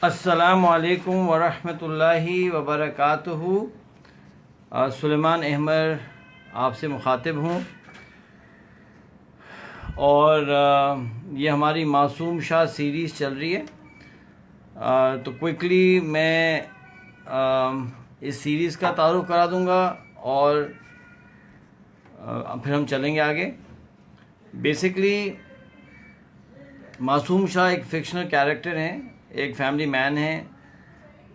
अस्सलामुअलैकुम वरहमतुल्लाहि वबरकातुहू। सुलेमान अहमद आपसे मुखातिब हूँ और ये हमारी मासूम शाह सीरीज़ चल रही है। तो क्विकली मैं इस सीरीज़ का तारुफ करा दूँगा और फिर हम चलेंगे आगे। बेसिकली मासूम शाह एक फ़िक्शनल कैरेक्टर हैं, एक फैमिली मैन हैं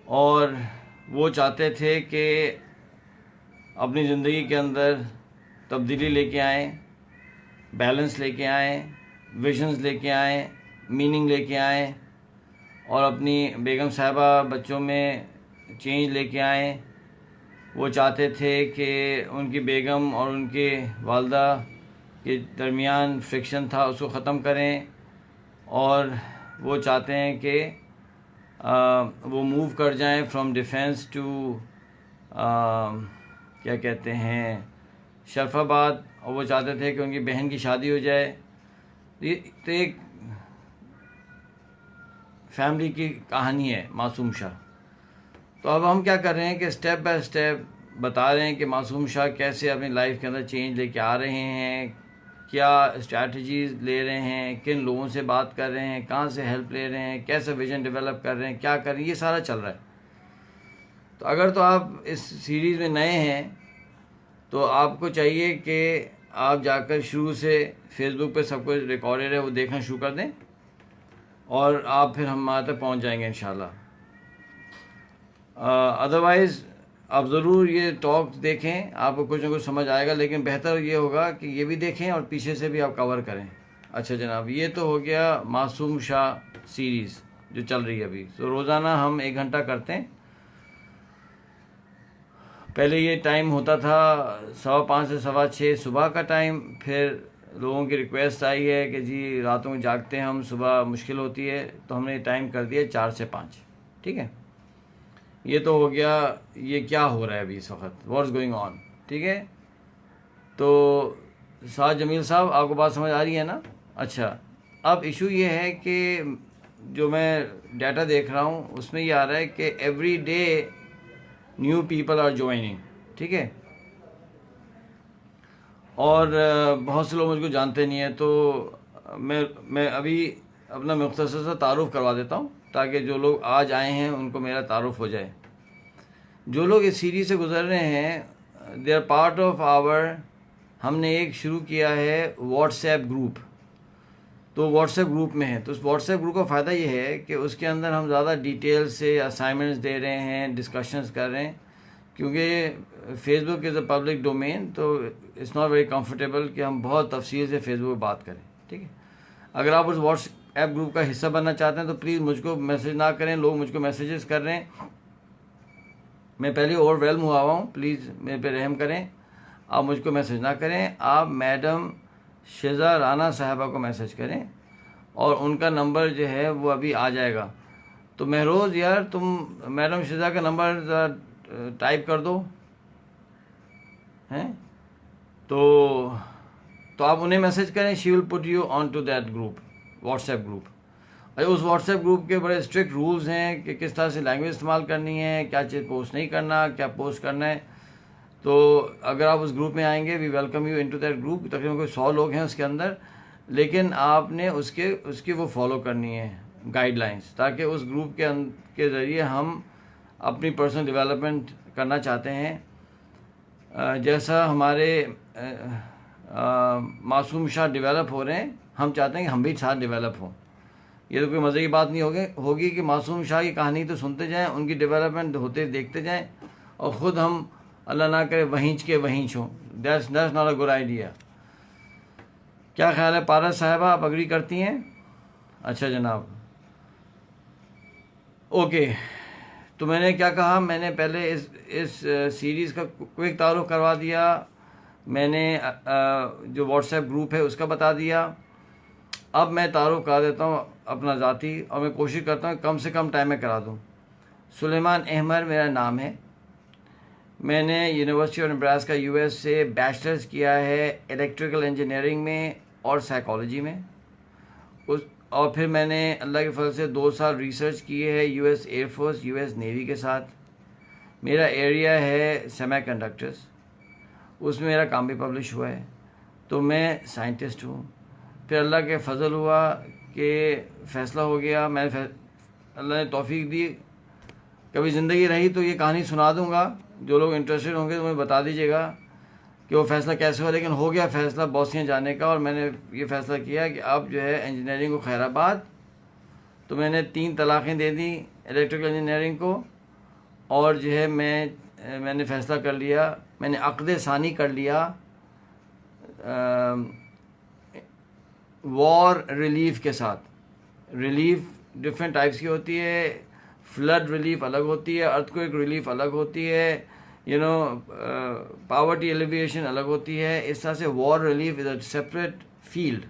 और वो चाहते थे कि अपनी ज़िंदगी के अंदर तब्दीली लेके आएँ, बैलेंस लेके आएँ, विजन्स लेके आएँ, मीनिंग लेके आएँ और अपनी बेगम साहिबा बच्चों में चेंज लेके आएँ। वो चाहते थे कि उनकी बेगम और उनके वालदा के दरमियान फ्रिक्शन था उसको ख़त्म करें और वो चाहते हैं कि वो मूव कर जाएं फ्रॉम डिफेंस टू क्या कहते हैं शरफाबाद, और वो चाहते थे कि उनकी बहन की शादी हो जाए। तो एक फैमिली की कहानी है मासूम शाह। तो अब हम क्या कर रहे हैं कि स्टेप बाय स्टेप बता रहे हैं कि मासूम शाह कैसे अपनी लाइफ के अंदर चेंज लेके आ रहे हैं, क्या स्ट्रैटेजीज़ ले रहे हैं, किन लोगों से बात कर रहे हैं, कहाँ से हेल्प ले रहे हैं, कैसे विजन डेवलप कर रहे हैं, क्या कर रहे हैं, ये सारा चल रहा है। तो अगर तो आप इस सीरीज़ में नए हैं तो आपको चाहिए कि आप जाकर शुरू से फेसबुक पे सब कुछ रिकॉर्डेड है वो देखना शुरू कर दें और आप फिर हमारे तक पहुंच जाएंगे इंशाल्लाह। अदरवाइज़ आप ज़रूर ये टॉक देखें, आपको कुछ ना कुछ समझ आएगा, लेकिन बेहतर ये होगा कि ये भी देखें और पीछे से भी आप कवर करें। अच्छा जनाब, ये तो हो गया मासूम शाह सीरीज़ जो चल रही है अभी। तो रोज़ाना हम 1 घंटा करते हैं। पहले ये टाइम होता था 5:15 से 6:15 सुबह का टाइम। फिर लोगों की रिक्वेस्ट आई है कि जी रातों में जागते हैं हम, सुबह मुश्किल होती है, तो हमने टाइम कर दिया 4 से 5। ठीक है, ये तो हो गया। ये क्या हो रहा है अभी इस वक्त, व्हाट्स गोइंग ऑन। ठीक है, तो साद जमील साहब आपको बात समझ आ रही है ना? अच्छा, अब इशू ये है कि जो मैं डाटा देख रहा हूँ उसमें ये आ रहा है कि every day new people are joining. ठीक है, और बहुत से लोग मुझको जानते नहीं हैं, तो मैं अभी अपना मुख्तसर सा तारुफ करवा देता हूँ ताकि जो लोग आज आए हैं उनको मेरा तारुफ हो जाए। जो लोग इस सीरीज़ से गुज़र रहे हैं they are part of our, हमने एक शुरू किया है व्हाट्सएप ग्रुप। तो व्हाट्सएप ग्रुप में है, तो उस व्हाट्सएप ग्रुप का फ़ायदा ये है कि उसके अंदर हम ज़्यादा डिटेल से असाइनमेंट्स दे रहे हैं, डिस्कशंस कर रहे हैं, क्योंकि Facebook is a public domain, तो इट्स नॉट वेरी कंफर्टेबल कि हम बहुत तफसील से फेसबुक पर बात करें। ठीक है, अगर आप उस व्हाट्सएप ग्रुप का हिस्सा बनना चाहते हैं तो प्लीज़ मुझको मैसेज ना करें। लोग मुझको मैसेजेस कर रहे हैं, मैं पहले ओवरवेलम हुआ हूँ, प्लीज़ मेरे पे रहम करें। आप मुझको मैसेज ना करें, आप मैडम शिजा राना साहबा को मैसेज करें और उनका नंबर जो है वो अभी आ जाएगा। तो महरोज़ यार, तुम मैडम शिजा का नंबर टाइप कर दो हैं, तो आप उन्हें मैसेज करें, she will put you on to that group, WhatsApp group. उस व्हाट्सएप ग्रुप के बड़े स्ट्रिक्ट रूल्स हैं कि किस तरह से लैंग्वेज इस्तेमाल करनी है, क्या चीज़ पोस्ट नहीं करना, क्या पोस्ट करना है। तो अगर आप उस ग्रुप में आएंगे, we welcome you into that group. तकरीबन कोई 100 लोग हैं उसके अंदर, लेकिन आपने उसकी वो फॉलो करनी है गाइडलाइंस, ताकि उस ग्रुप के ज़रिए हम अपनी पर्सनल डेवलपमेंट करना चाहते हैं। जैसा हमारे मासूम शाह डेवलप हो रहे हैं, हम चाहते हैं कि हम भी साथ डेवलप हों। ये तो कोई मज़े की बात नहीं होगी कि मासूम शाह की कहानी तो सुनते जाएं, उनकी डेवलपमेंट होते देखते जाएं और ख़ुद हम अल्लाह ना करे वहीं के वहीं हों। That's not a good idea. क्या ख्याल है पारस साहबा, आप अग्री करती हैं? अच्छा जनाब, ओके। तो मैंने क्या कहा, मैंने पहले इस सीरीज़ का क्विक तारुफ करवा दिया, मैंने जो व्हाट्सएप ग्रुप है उसका बता दिया। अब मैं तारुफ करा देता हूँ अपना ज़ाती, और मैं कोशिश करता हूँ कम से कम टाइम में करा दूँ। सुलेमान अहमद मेरा नाम है। मैंने यूनिवर्सिटी ऑफ नेब्रास्का यूएस से बैचलर्स किया है इलेक्ट्रिकल इंजीनियरिंग में और साइकोलॉजी में। और फिर मैंने अल्लाह के फजल से 2 साल रिसर्च की है यूएस एयरफोर्स, यूएस नेवी के साथ। मेरा एरिया है सेमीकंडक्टर्स, उसमें मेरा काम भी पब्लिश हुआ है, तो मैं साइंटिस्ट हूँ। फिर अल्लाह के फजल हुआ कि फ़ैसला हो गया, अल्लाह ने तौफीक दी, कभी ज़िंदगी रही तो ये कहानी सुना दूँगा, जो लोग इंटरेस्टेड होंगे तो मुझे बता दीजिएगा कि वो फ़ैसला कैसे हुआ। लेकिन हो गया फ़ैसला बोस्निया जाने का, और मैंने ये फ़ैसला किया कि अब जो है इंजीनियरिंग को खैराबाद। तो मैंने 3 तलाक़ें दे दी इलेक्ट्रिकल इंजीनियरिंग को, और जो है मैंने फ़ैसला कर लिया, मैंने अक़्द सानी कर लिया वॉर रिलीफ के साथ। रिलीफ डिफरेंट टाइप्स की होती है, फ्लड रिलीफ अलग होती है, अर्थक्वेक रिलीफ अलग होती है, पावर्टी एलिविएशन अलग होती है। इस तरह से war relief is a separate field.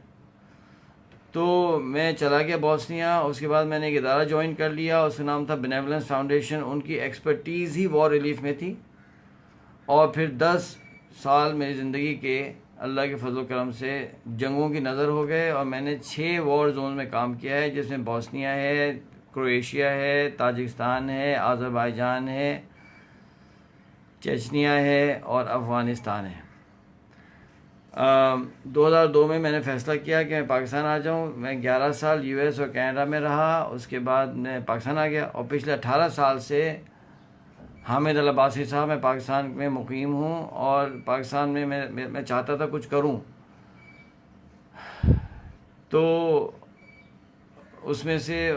तो मैं चला गया बोस्निया, उसके बाद मैंने एक इदारा ज्वाइन कर लिया, उसका नाम था बेनेवलेंस फाउंडेशन। उनकी एक्सपर्टीज़ ही वॉर रिलीफ में थी। और फिर 10 साल मेरी ज़िंदगी के अल्लाह के फजल करम से जंगों की नज़र हो गए, और मैंने 6 वॉर जोन में काम किया है, जिसमें बोस्निया है, क्रोएशिया है, ताजिकिस्तान है, आज़रबाईजान है, चेचनिया है और अफ़गानिस्तान है। 2002 में मैंने फ़ैसला किया कि मैं पाकिस्तान आ जाऊं। मैं 11 साल यूएस और कनाडा में रहा, उसके बाद मैं पाकिस्तान आ गया, और पिछले 18 साल से हामिद अल अब्बासी साहब, मैं पाकिस्तान में मुकीम हूँ, और पाकिस्तान में मैं चाहता था कुछ करूँ, तो उसमें से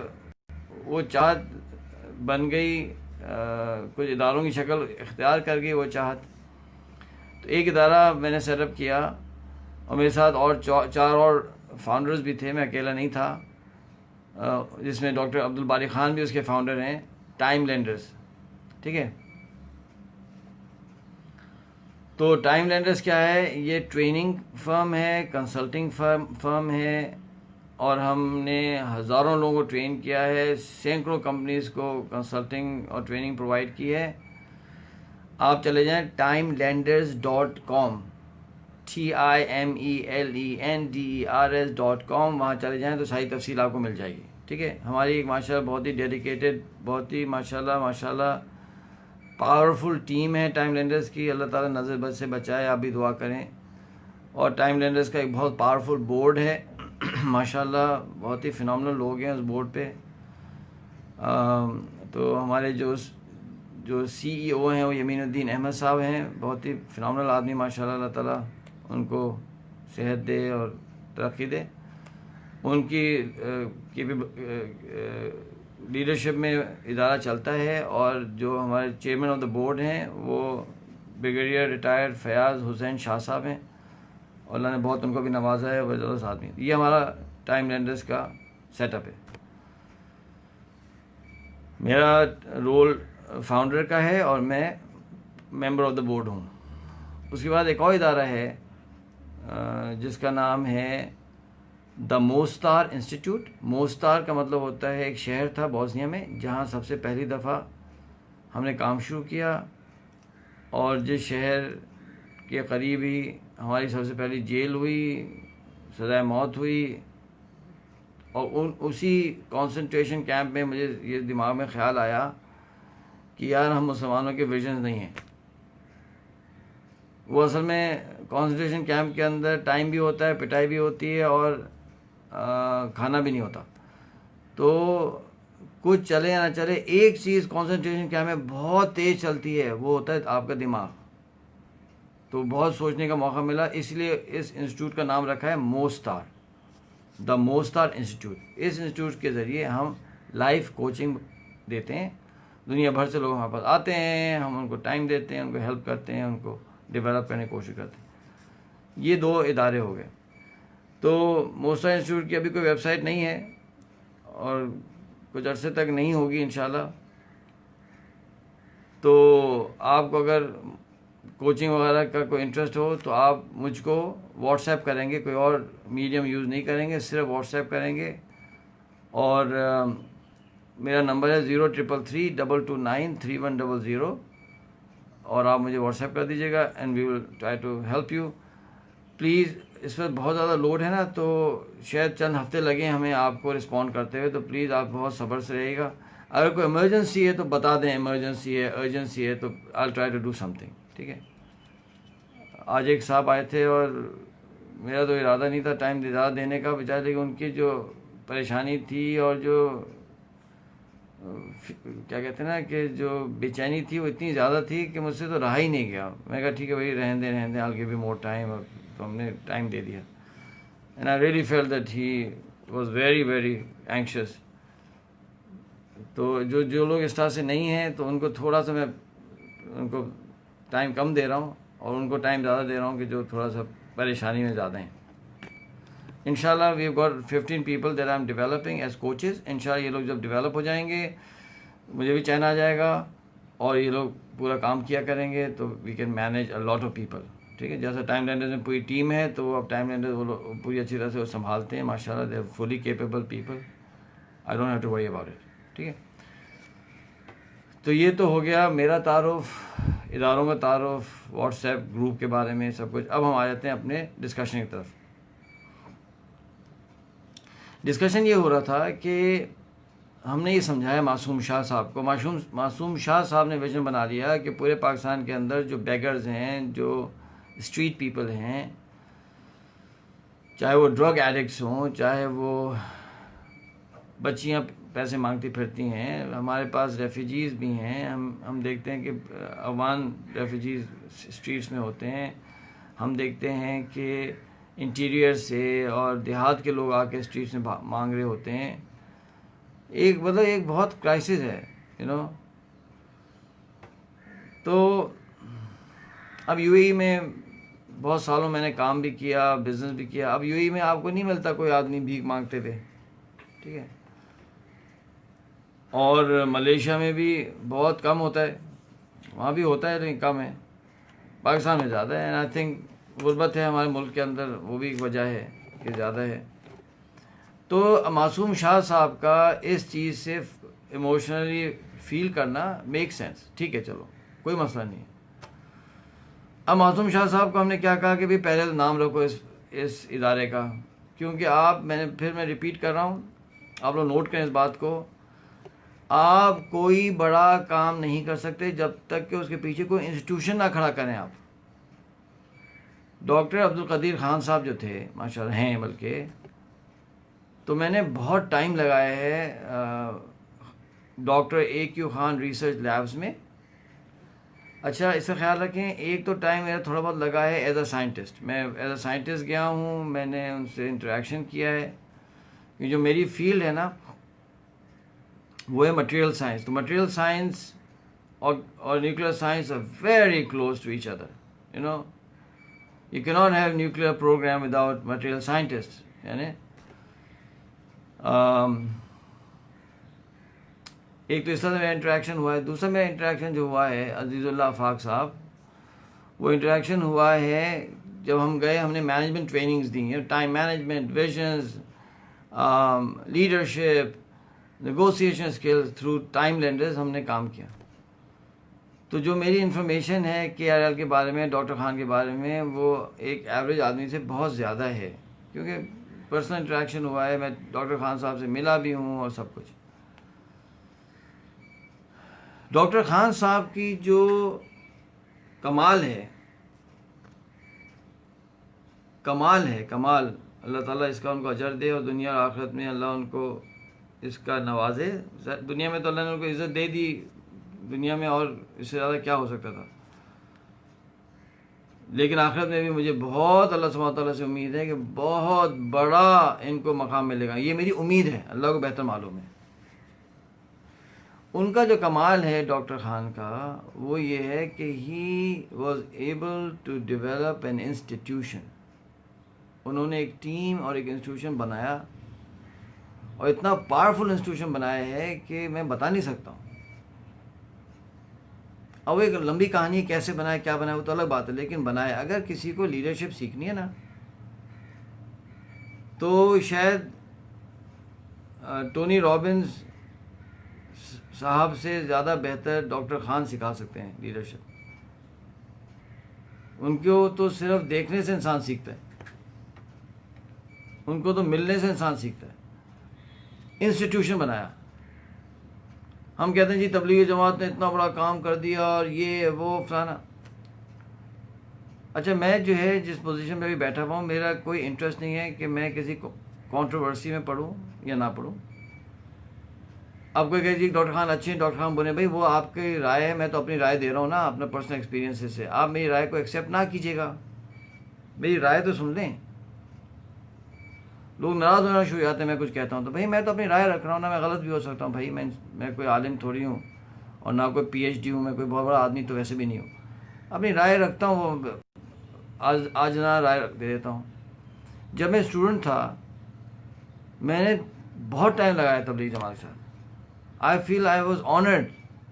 वो चाहत बन गई, कुछ इदारों की शक्ल इख्तियार कर गई वो चाहत। तो एक इदारा मैंने सेटअप किया, और मेरे साथ और 4 और फाउंडर्स भी थे, मैं अकेला नहीं था, जिसमें डॉक्टर अब्दुल बारी ख़ान भी उसके फाउंडर हैं, टाइम लेंडर्स। ठीक है, तो टाइम लेंडर्स क्या है? ये ट्रेनिंग फर्म है, कंसल्टिंग फर्म है, और हमने हज़ारों लोगों को ट्रेन किया है, सैकड़ों कंपनीज़ को कंसल्टिंग और ट्रेनिंग प्रोवाइड की है। आप चले जाएं timelenders.com, TIMELENDERS.com, वहाँ चले जाएं तो सारी तफसील आपको मिल जाएगी। ठीक है, हमारी एक माशाल्लाह बहुत ही डेडिकेटेड, बहुत ही माशाल्लाह पावरफुल टीम है टाइम लेंडर्स की। अल्लाह ताला नज़र बद से बचाए, आप भी दुआ करें। और टाइम लेंडर्स का एक बहुत पावरफुल बोर्ड है माशाल्लाह, बहुत ही फिनोमिनल लोग हैं उस बोर्ड पे। तो हमारे जो CEO हैं वो यमीनुद्दीन अहमद साहब हैं, बहुत ही फिनोमिनल आदमी माशाल्लाह। अल्लाह ताला उनको सेहत दे और तरक्की दे। उनकी लीडरशिप में इदारा चलता है, और जो हमारे चेयरमैन ऑफ द बोर्ड हैं वो ब्रिगेडियर रिटायर्ड फयाज़ हुसैन शाह साहब हैं, और अल्लाह ने बहुत उनको भी नवाजा है, ज़बरदस्त आदमी। ये हमारा टाइम लेंडर्स का सेटअप है। मेरा रोल फाउंडर का है, और मैं मेंबर ऑफ द बोर्ड हूँ। उसके बाद एक और इदारा है जिसका नाम है द मोस्तार इंस्टीट्यूट। मोस्तार का मतलब होता है, एक शहर था बोस्निया में जहाँ सबसे पहली दफ़ा हमने काम शुरू किया, और जिस शहर के करीब ही हमारी सबसे पहली जेल हुई, सज़ाए मौत हुई। और उसी कंसंट्रेशन कैंप में मुझे ये दिमाग में ख़्याल आया कि यार हम मुसलमानों के विजन नहीं हैं। वो असल में कंसंट्रेशन कैंप के अंदर टाइम भी होता है, पिटाई भी होती है, और खाना भी नहीं होता। तो कुछ चले या ना चले, एक चीज़ कंसंट्रेशन कैंप में बहुत तेज़ चलती है, वो होता है आपका दिमाग। तो बहुत सोचने का मौका मिला, इसलिए इस इंस्टीट्यूट का नाम रखा है मोस्तार, द मोस्तार इंस्टीट्यूट। इस इंस्टीट्यूट के ज़रिए हम लाइफ कोचिंग देते हैं। दुनिया भर से लोग हमारे पास आते हैं, हम उनको टाइम देते हैं, उनको हेल्प करते हैं, उनको डेवलप करने की कोशिश करते हैं। ये 2 इदारे हो गए। तो मोस्तार इंस्टीट्यूट की अभी कोई वेबसाइट नहीं है, और कुछ अरसे तक नहीं होगी इंशाल्लाह। तो आपको अगर कोचिंग वगैरह का कोई इंटरेस्ट हो तो आप मुझको व्हाट्सएप करेंगे, कोई और मीडियम यूज़ नहीं करेंगे, सिर्फ व्हाट्सएप करेंगे। और मेरा नंबर है 033322933100, और आप मुझे व्हाट्सएप कर दीजिएगा, and we will try to help you. Please इस पर बहुत ज़्यादा लोड है ना, तो शायद चंद हफ्ते लगे हमें आपको रिस्पॉन्ड करते हुए, तो प्लीज़ आप बहुत सब्र से रहिएगा। अगर कोई इमरजेंसी है तो बता दें, इमरजेंसी है, अर्जेंसी है, तो I try to do something, ठीक है। आज एक साहब आए थे और मेरा तो इरादा नहीं था टाइम ज़्यादा देने का बेचारे, लेकिन उनकी जो परेशानी थी और जो क्या कहते हैं ना कि जो बेचैनी थी वो इतनी ज़्यादा थी कि मुझसे तो रहा ही नहीं गया। मैं कहा ठीक है भाई, रहने दे, I'll give you more time, और तो हमने टाइम दे दिया। And I really felt that he was very very anxious. तो जो जो लोग इस तरह से नहीं हैं तो उनको थोड़ा सा मैं उनको टाइम कम दे रहा हूँ और उनको टाइम ज़्यादा दे रहा हूँ कि जो थोड़ा सा परेशानी में ज़्यादा हैं। इंशाल्लाह we have got 15 people that I am developing as coaches. इंशाल्लाह ये लोग जब डेवलप हो जाएंगे मुझे भी चैन आ जाएगा और ये लोग पूरा काम किया करेंगे, तो we can manage a lot of people, ठीक है। जैसा टाइम लेंडर्स में पूरी टीम है, तो अब टाइम लेंडर्स वो लोग पूरी अच्छी तरह से वो संभालते हैं माशाल्लाह। They are fully capable people, I don't have to worry about it, ठीक है। तो ये तो हो गया मेरा तारुफ, इदारों का तारुफ, व्हाट्सएप ग्रुप के बारे में सब कुछ। अब हम आ जाते हैं अपने डिस्कशन की तरफ। डिस्कशन ये हो रहा था कि हमने ये समझाया मासूम शाह साहब को। मासूम शाह साहब ने विजन बना लिया कि पूरे पाकिस्तान के अंदर जो बेगर्स हैं, जो स्ट्रीट पीपल हैं, चाहे वो ड्रग एडिक्ट्स हों, चाहे वो बच्चियां पैसे मांगती फिरती हैं, हमारे पास रेफ्यूजीज़ भी हैं। हम देखते हैं कि अफगान रेफ्यूजीज़ स्ट्रीट्स में होते हैं। हम देखते हैं कि इंटीरियर से और देहात के लोग आके स्ट्रीट्स में मांग रहे होते हैं। एक मतलब एक बहुत क्राइसिस है, यू नो। तो अब यूएई में बहुत सालों मैंने काम भी किया, बिजनेस भी किया। अब यूएई में आपको नहीं मिलता कोई आदमी भीख मांगते हुए, ठीक है। और मलेशिया में भी बहुत कम होता है, वहाँ भी होता है लेकिन कम है। पाकिस्तान में ज़्यादा है। एंड आई थिंक गुर्बत है हमारे मुल्क के अंदर, वो भी एक वजह है कि ज़्यादा है। तो मासूम शाह साहब का इस चीज़ से इमोशनली फील करना मेक सेंस, ठीक है, चलो कोई मसला नहीं है। अब मासूम शाह साहब को हमने क्या कहा कि भाई पहले तो नाम रखो इस इदारे का, क्योंकि मैं रिपीट कर रहा हूँ, आप लोग नोट करें इस बात को। आप कोई बड़ा काम नहीं कर सकते जब तक कि उसके पीछे कोई इंस्टीट्यूशन ना खड़ा करें आप। डॉक्टर अब्दुल कदीर खान साहब जो थे, माशाल्लाह हैं बल्कि, तो मैंने बहुत टाइम लगाया है doctor AQ Khan research labs में। अच्छा, इसका ख्याल रखें, एक तो टाइम मेरा थोड़ा बहुत लगा है एज अ साइंटिस्ट। मैं एज अ साइंटिस्ट गया हूँ, मैंने उनसे इंटरेक्शन किया है, कि जो मेरी फील्ड है ना वो है मटेरियल साइंस। तो मटेरियल साइंस और nuclear science are very close to each other, you know. You cannot have nuclear program without material scientists, यानी एक तो इस तरह से मेरा इंटरेक्शन हुआ है। दूसरा मेरा इंटरेक्शन जो हुआ है अजीज़ुल्लाह आफाक साहब, वो इंटरेक्शन हुआ है जब हम गए, हमने मैनेजमेंट ट्रेनिंग्स दी हैं, time management, visions, leadership, negotiation skills through time lenders हमने काम किया। तो जो मेरी इन्फॉर्मेशन है KRL के बारे में, डॉक्टर खान के बारे में, वो एक एवरेज आदमी से बहुत ज़्यादा है, क्योंकि पर्सनल इंटरेक्शन हुआ है, मैं डॉक्टर खान साहब से मिला भी हूँ और सब कुछ। डॉक्टर खान साहब की जो कमाल है, कमाल, अल्लाह ताला इसका उनको अजर दे और दुनिया और आखिरत में अल्लाह उनको इसका नवाजे। दुनिया में तो अल्लाह ने उनको इज़्ज़त दे दी, दुनिया में और इससे ज़्यादा क्या हो सकता था। लेकिन आखिरत में भी मुझे बहुत अल्लाह सुब्हानहू तआला से उम्मीद है कि बहुत बड़ा इनको मकाम मिलेगा। ये मेरी उम्मीद है, अल्लाह को बेहतर मालूम है। उनका जो कमाल है डॉक्टर खान का, वो ये है कि he was able to develop an institution. उन्होंने एक टीम और एक इंस्टीट्यूशन बनाया, और इतना पावरफुल इंस्टीट्यूशन बनाया है कि मैं बता नहीं सकता हूँ। अब एक लंबी कहानी कैसे बनाया, क्या बनाया, वो तो अलग बात है, लेकिन बनाया। अगर किसी को लीडरशिप सीखनी है ना, तो शायद टोनी रॉबिन्स साहब से ज़्यादा बेहतर डॉक्टर खान सिखा सकते हैं लीडरशिप। उनको तो सिर्फ देखने से इंसान सीखता है। उनको तो मिलने से इंसान सीखता है। इंस्टीट्यूशन बनाया, हम कहते हैं जी तबलीगी जमात ने इतना बड़ा काम कर दिया और ये वो फलाना। अच्छा, मैं जो है जिस पोजीशन में भी बैठा हुआ हूँ, मेरा कोई इंटरेस्ट नहीं है कि मैं किसी कंट्रोवर्सी में पढ़ूँ या ना पढ़ूँ। अब कोई कहे जी डॉक्टर खान अच्छे हैं, डॉक्टर खान बोले भाई वो आपकी राय है, मैं तो अपनी राय दे रहा हूँ ना अपने पर्सनल एक्सपीरियंस से, आप मेरी राय को एक्सेप्ट ना कीजिएगा, मेरी राय तो सुन लें। लोग नाराज़ होना शुरू हो जाते हैं मैं कुछ कहता हूँ तो। भाई मैं तो अपनी राय रख रहा हूँ ना, मैं गलत भी हो सकता हूँ भाई, मैं कोई आलिम थोड़ी हूँ और ना कोई PhD हूँ, मैं कोई बहुत बड़ा आदमी तो वैसे भी नहीं हूँ। अपनी राय रखता हूँ, आज ना राय दे देता हूँ। जब मैं स्टूडेंट था मैंने बहुत टाइम लगाया तबलीग जमात के साथ। I feel I was honoured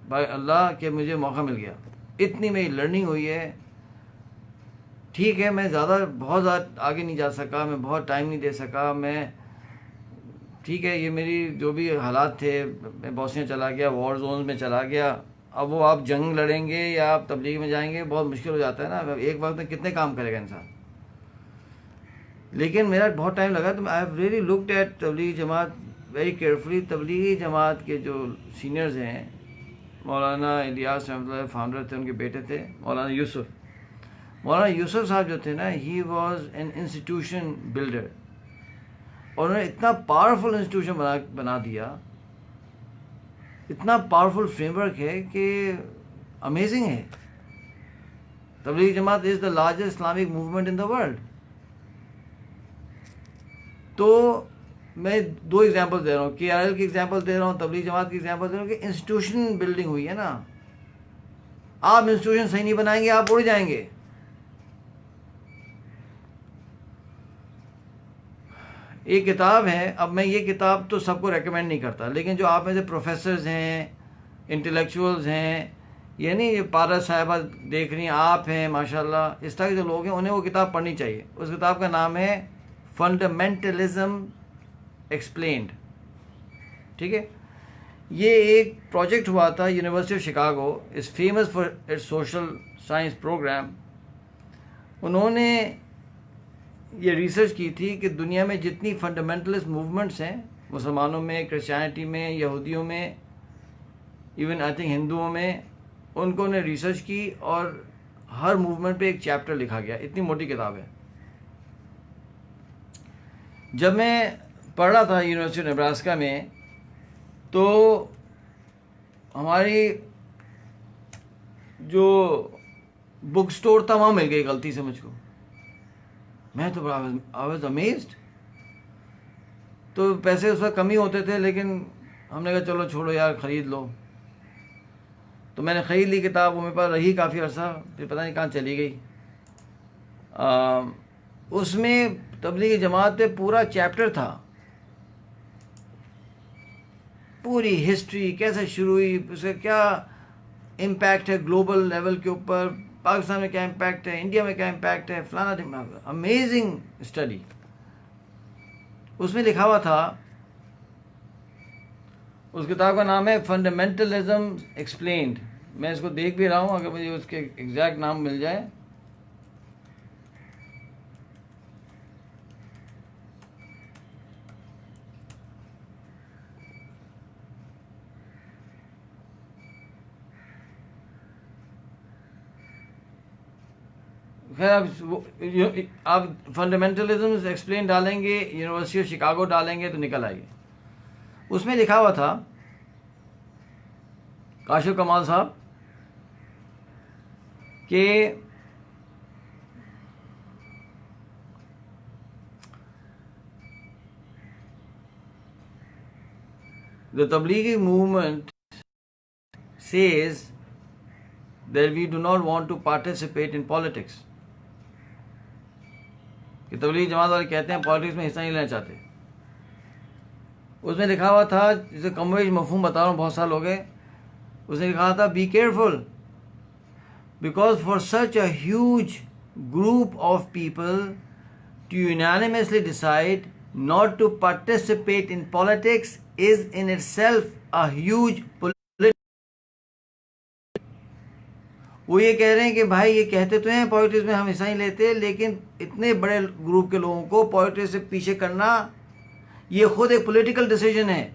by Allah कि मुझे मौका मिल गया। इतनी मेरी लर्निंग हुई है। ठीक है, मैं बहुत ज़्यादा आगे नहीं जा सका, मैं बहुत टाइम नहीं दे सका, मैं ठीक है, ये मेरी जो भी हालात थे, मैं बॉस्निया चला गया, वॉर जोन में चला गया। अब वो आप जंग लड़ेंगे या आप तबलीग में जाएंगे, बहुत मुश्किल हो जाता है ना, एक वक्त में कितने काम करेगा इंसान। लेकिन मेरा बहुत टाइम लगा, तो I have really looked at Tablighi Jamaat very carefully. Tablighi Jamaat के जो सीनियर्स हैं, मौलाना इलियास रहमतुल्लाह फाउंडर थे, उनके बेटे थे मौलाना यूसुफ। मौलाना यूसुफ साहब जो थे ना, he was an institution builder, और उन्होंने इतना पावरफुल इंस्टीट्यूशन बना दिया, इतना पावरफुल फ्रेमवर्क है कि अमेजिंग है। Tablighi Jamaat is the largest Islamic movement in the world. तो मैं दो एग्जांपल दे रहा हूँ, KRL की एग्जांपल दे रहा हूँ, तबलीगी जमात की एग्जांपल दे रहा हूँ कि इंस्टीट्यूशन बिल्डिंग हुई है ना। आप इंस्टीट्यूशन सही नहीं बनाएंगे, आप उड़ जाएंगे। एक किताब है, अब मैं ये किताब तो सबको रेकमेंड नहीं करता, लेकिन जो आप में से प्रोफेसर्स हैं, इंटेलेक्चुअल्स हैं, यानी ये पारस साहिबा देख रही हैं, आप हैं माशाल्लाह, इस तरह के जो लोग हैं, उन्हें वो किताब पढ़नी चाहिए। उस किताब का नाम है फंडामेंटलिज्म एक्सप्लेन्ड। ठीक है, ये एक प्रोजेक्ट हुआ था University of Chicago, is famous for its social science programme. उन्होंने ये रिसर्च की थी कि दुनिया में जितनी फंडामेंटलिस्ट मूवमेंट्स हैं, मुसलमानों में, क्रिश्चियनिटी में, यहूदियों में, इवन आई थिंक हिंदुओं में, उनको उन्हें रिसर्च की और हर मूवमेंट पे एक चैप्टर लिखा गया। इतनी मोटी किताब है। जब मैं पढ़ रहा था यूनिवर्सिटी नेब्रास्का में, तो हमारी जो बुक स्टोर था वहाँ मिल गई गलती से मुझको। मैं तो आई वाज अमेज्ड। तो पैसे उस वक्त कम ही होते थे, लेकिन हमने कहा चलो छोड़ो यार, ख़रीद लो। तो मैंने ख़रीद ली किताब, वो मेरे पास रही काफ़ी अर्सा, फिर पता नहीं कहाँ चली गई। उसमें तबलीगी जमात पे पूरा चैप्टर था, पूरी हिस्ट्री कैसे शुरू हुई, उसका क्या इम्पैक्ट है ग्लोबल लेवल के ऊपर, पाकिस्तान में क्या इम्पैक्ट है, इंडिया में क्या इम्पैक्ट है, फलाना। Amazing study. उसमें लिखा हुआ था, उस किताब का नाम है फंडामेंटलिज्म एक्सप्लेन्ड। मैं इसको देख भी रहा हूँ, अगर मुझे उसके एग्जैक्ट नाम मिल जाए। खैर आप फंडामेंटलिज्म एक्सप्लेन डालेंगे, यूनिवर्सिटी ऑफ शिकागो डालेंगे तो निकल आएगी। उसमें लिखा हुआ था, काशिफ कमाल साहब, कि the Tablighi movement says that we do not want to participate in politics। कि तबलीगी जमात वाले कहते हैं पॉलिटिक्स में हिस्सा नहीं लेना चाहते। उसमें लिखा हुआ था, जिसे कमवेश मफहूम बता रहा हूँ, बहुत साल हो गए, उसने लिखा था be careful because for such a huge group of people to unanimously decide not to participate in politics is in itself a huge. वो ये कह रहे हैं कि भाई ये कहते तो हैं पॉलिटिक्स में हम हिस्सा ही लेते हैं, लेकिन इतने बड़े ग्रुप के लोगों को पॉलिटिक्स से पीछे करना ये खुद एक पॉलिटिकल डिसीजन है,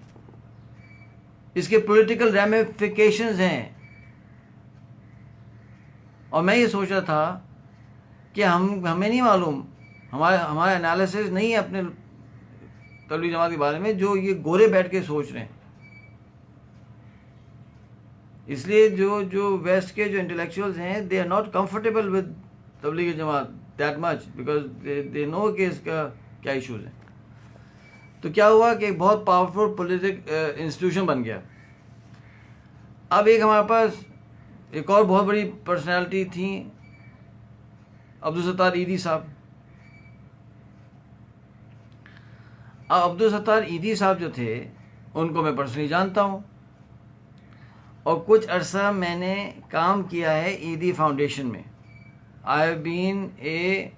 इसके पॉलिटिकल रैमिफिकेशंस हैं। और मैं ये सोच रहा था कि हमें नहीं मालूम, हमारा एनालिसिस नहीं है अपने तबलीग जमात के बारे में जो ये गोरे बैठ के सोच रहे हैं। इसलिए जो वेस्ट के जो इंटेलेक्चुअल्स हैं they are not comfortable with Tablighi Jamaat that much because they know कि इसका क्या इश्यूज हैं। तो क्या हुआ कि एक बहुत पावरफुल पॉलिटिक इंस्टीट्यूशन बन गया। अब एक हमारे पास एक और बहुत बड़ी पर्सनैलिटी थी, अब्दुल सत्तार ईदी साहब। अब अब्दुल सत्तार ईदी साहब जो थे उनको मैं पर्सनली जानता हूँ और कुछ अरसा मैंने काम किया है ईदी फाउंडेशन में। I have been a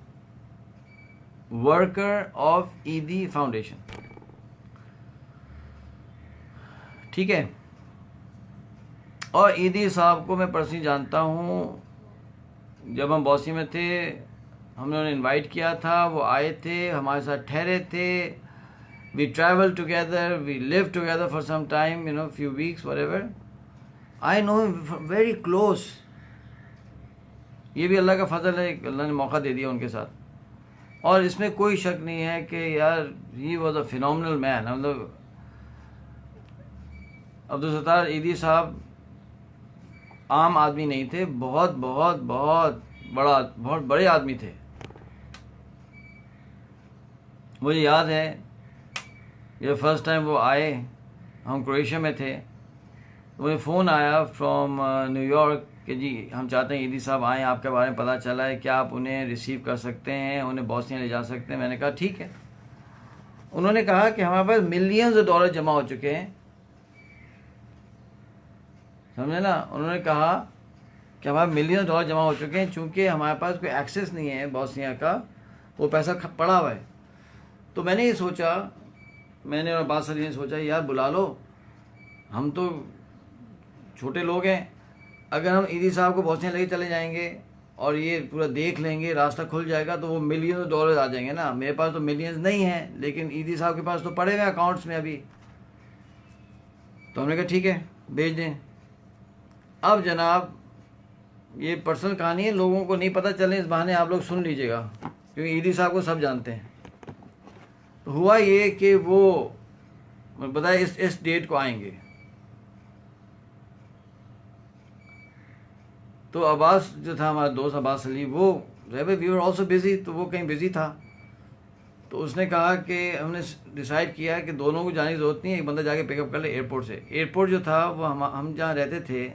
worker of Edhi foundation, ठीक है। और ईदी साहब को मैं पर्सनली जानता हूँ। जब हम बॉसी में थे हमने उन्हें इनवाइट किया था, वो आए थे, हमारे साथ ठहरे थे। We travel together, we live together for some time, you know, few weeks whatever. I know him very close. ये भी अल्लाह का फजल है, अल्लाह ने मौका दे दिया उनके साथ। और इसमें कोई शक नहीं है कि यार he was a phenomenal man. मतलब अब्दुल सत्तार ईदी साहब आम आदमी नहीं थे, बहुत बहुत बहुत बहुत बड़े आदमी थे। मुझे याद है ये फर्स्ट टाइम वो आए, हम क्रोएशिया में थे, तो मुझे फ़ोन आया फ्रॉम न्यूयॉर्क कि जी हम चाहते हैं ईदी साहब आएँ, आपके बारे में पता चला है, क्या आप उन्हें रिसीव कर सकते हैं, उन्हें बॉस्निया ले जा सकते हैं। मैंने कहा ठीक है। उन्होंने कहा कि हमारे पास मिलियंस ऑफ डॉलर जमा हो चुके हैं, समझे ना। उन्होंने कहा कि हमारे मिलियन डॉलर जमा हो चुके हैं, चूँकि हमारे पास कोई एक्सेस नहीं है बॉस्निया का, वो पैसा पड़ा हुआ है। तो मैंने ये सोचा, मैंने और बादशाह अली ने सोचा यार बुला लो, हम तो छोटे लोग हैं, अगर हम ईदी साहब को बॉस्निया लेके चले जाएंगे और ये पूरा देख लेंगे, रास्ता खुल जाएगा, तो वो मिलियन डॉलर आ जाएंगे ना। मेरे पास तो मिलियंस नहीं हैं, लेकिन ईदी साहब के पास तो पड़े हुए अकाउंट्स में अभी। तो हमने कहा ठीक है भेज दें। अब जनाब ये पर्सनल कहानी है, लोगों को नहीं पता चले, इस बहाने आप लोग सुन लीजिएगा, क्योंकि ईदी साहब को सब जानते हैं। तो हुआ ये कि वो बताए इस डेट को आएंगे। तो अब्बास जो था हमारा दोस्त अब्बास अली, वो वी वर ऑल्सो बिजी, तो वो कहीं बिजी था। तो उसने कहा कि हमने डिसाइड किया कि दोनों को जाने की ज़रूरत नहीं है, एक बंदा जाके पिकअप कर ले एयरपोर्ट से। एयरपोर्ट जो था वो हम जहाँ रहते थे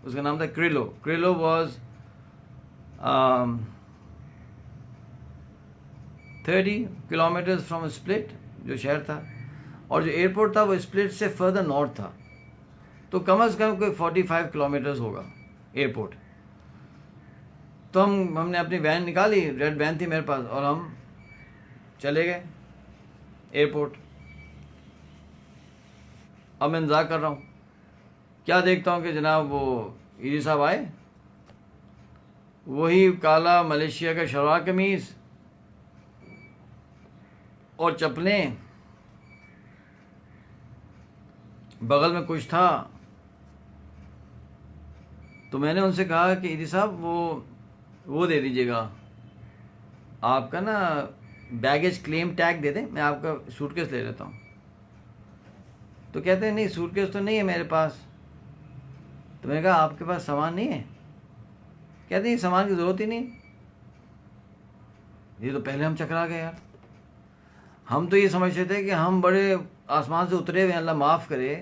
उसका नाम था क्रिलो। क्रिलो वॉज 30 किलोमीटर्स फ्रॉम स्प्लिट जो शहर था, और जो एयरपोर्ट था वो स्प्लिट से फर्दर नॉर्थ था, तो कम से कम कोई 45 किलोमीटर्स होगा एयरपोर्ट। तो हमने अपनी वैन निकाली, रेड वैन थी मेरे पास, और हम चले गए एयरपोर्ट। अब मैं इंतज़ार कर रहा हूँ, क्या देखता हूँ कि जनाब वो ईदी साहब आए, वही काला मलेशिया का शलवार कमीज़ और चप्पलें, बगल में कुछ था। तो मैंने उनसे कहा कि ईदी साहब वो दे दीजिएगा, आपका ना बैगेज क्लेम टैग दे दें, मैं आपका सूटकेस ले लेता हूँ। तो कहते हैं नहीं सूटकेस तो नहीं है मेरे पास। तो मैंने कहा आपके पास सामान नहीं है? कहते हैं सामान की ज़रूरत ही नहीं। ये तो पहले हम चकरा गए यार। हम तो ये समझते थे कि हम बड़े आसमान से उतरे हुए, अल्लाह माफ़ करे,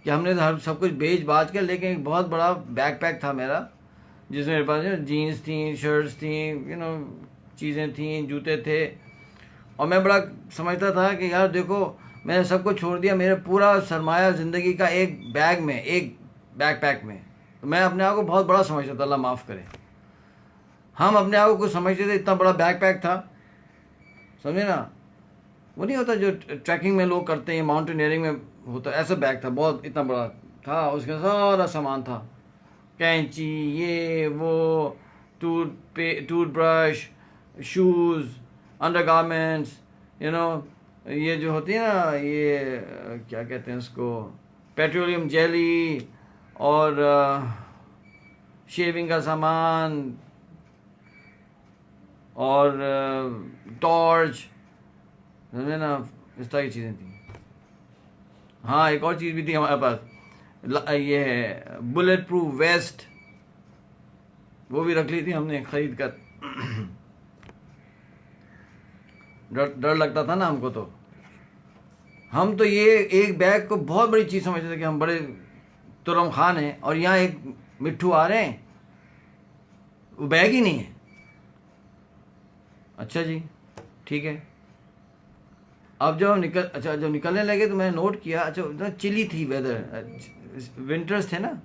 कि हमने हर सब कुछ बेच बाज कर, लेकिन एक बहुत बड़ा बैकपैक था मेरा, जिसमें मेरे पास जीन्स थी, शर्ट्स थी, चीज़ें थी, जूते थे। और मैं बड़ा समझता था कि यार देखो मैंने सब कुछ छोड़ दिया, मेरा पूरा सरमाया ज़िंदगी का एक बैग में, एक बैकपैक में। तो मैं अपने आप को बहुत बड़ा समझता था, अल्लाह माफ़ करे। हम अपने आप को कुछ समझते थे, इतना बड़ा बैकपैक था, समझे ना। वो नहीं होता जो ट्रैकिंग में लोग करते हैं, माउंटेनियरिंग में होता, ऐसा बैग था, बहुत इतना बड़ा था, उसके सारा सामान था। कैंची, ये वो, toothbrush, shoes, undergarments, you know, ये जो होती है ना, ये क्या कहते हैं उसको, पेट्रोलियम जेली, और शेविंग का सामान, और टॉर्च, समझे ना, इस तरह की चीज़ें थी। हाँ, एक और चीज़ भी थी हमारे पास, ये है बुलेट प्रूफ वेस्ट, वो भी रख ली थी हमने खरीद कर। डर डर लगता था ना हमको, तो हम तो ये एक बैग को बहुत बड़ी चीज़ समझते थे कि हम बड़े तुरम खान हैं, और यहाँ एक मिट्ठू आ रहे हैं, वो बैग ही नहीं है। अच्छा जी, ठीक है। अब जब हम जब निकलने लगे तो मैंने नोट किया, अच्छा चिली थी वेदर, विंटर्स थे ना,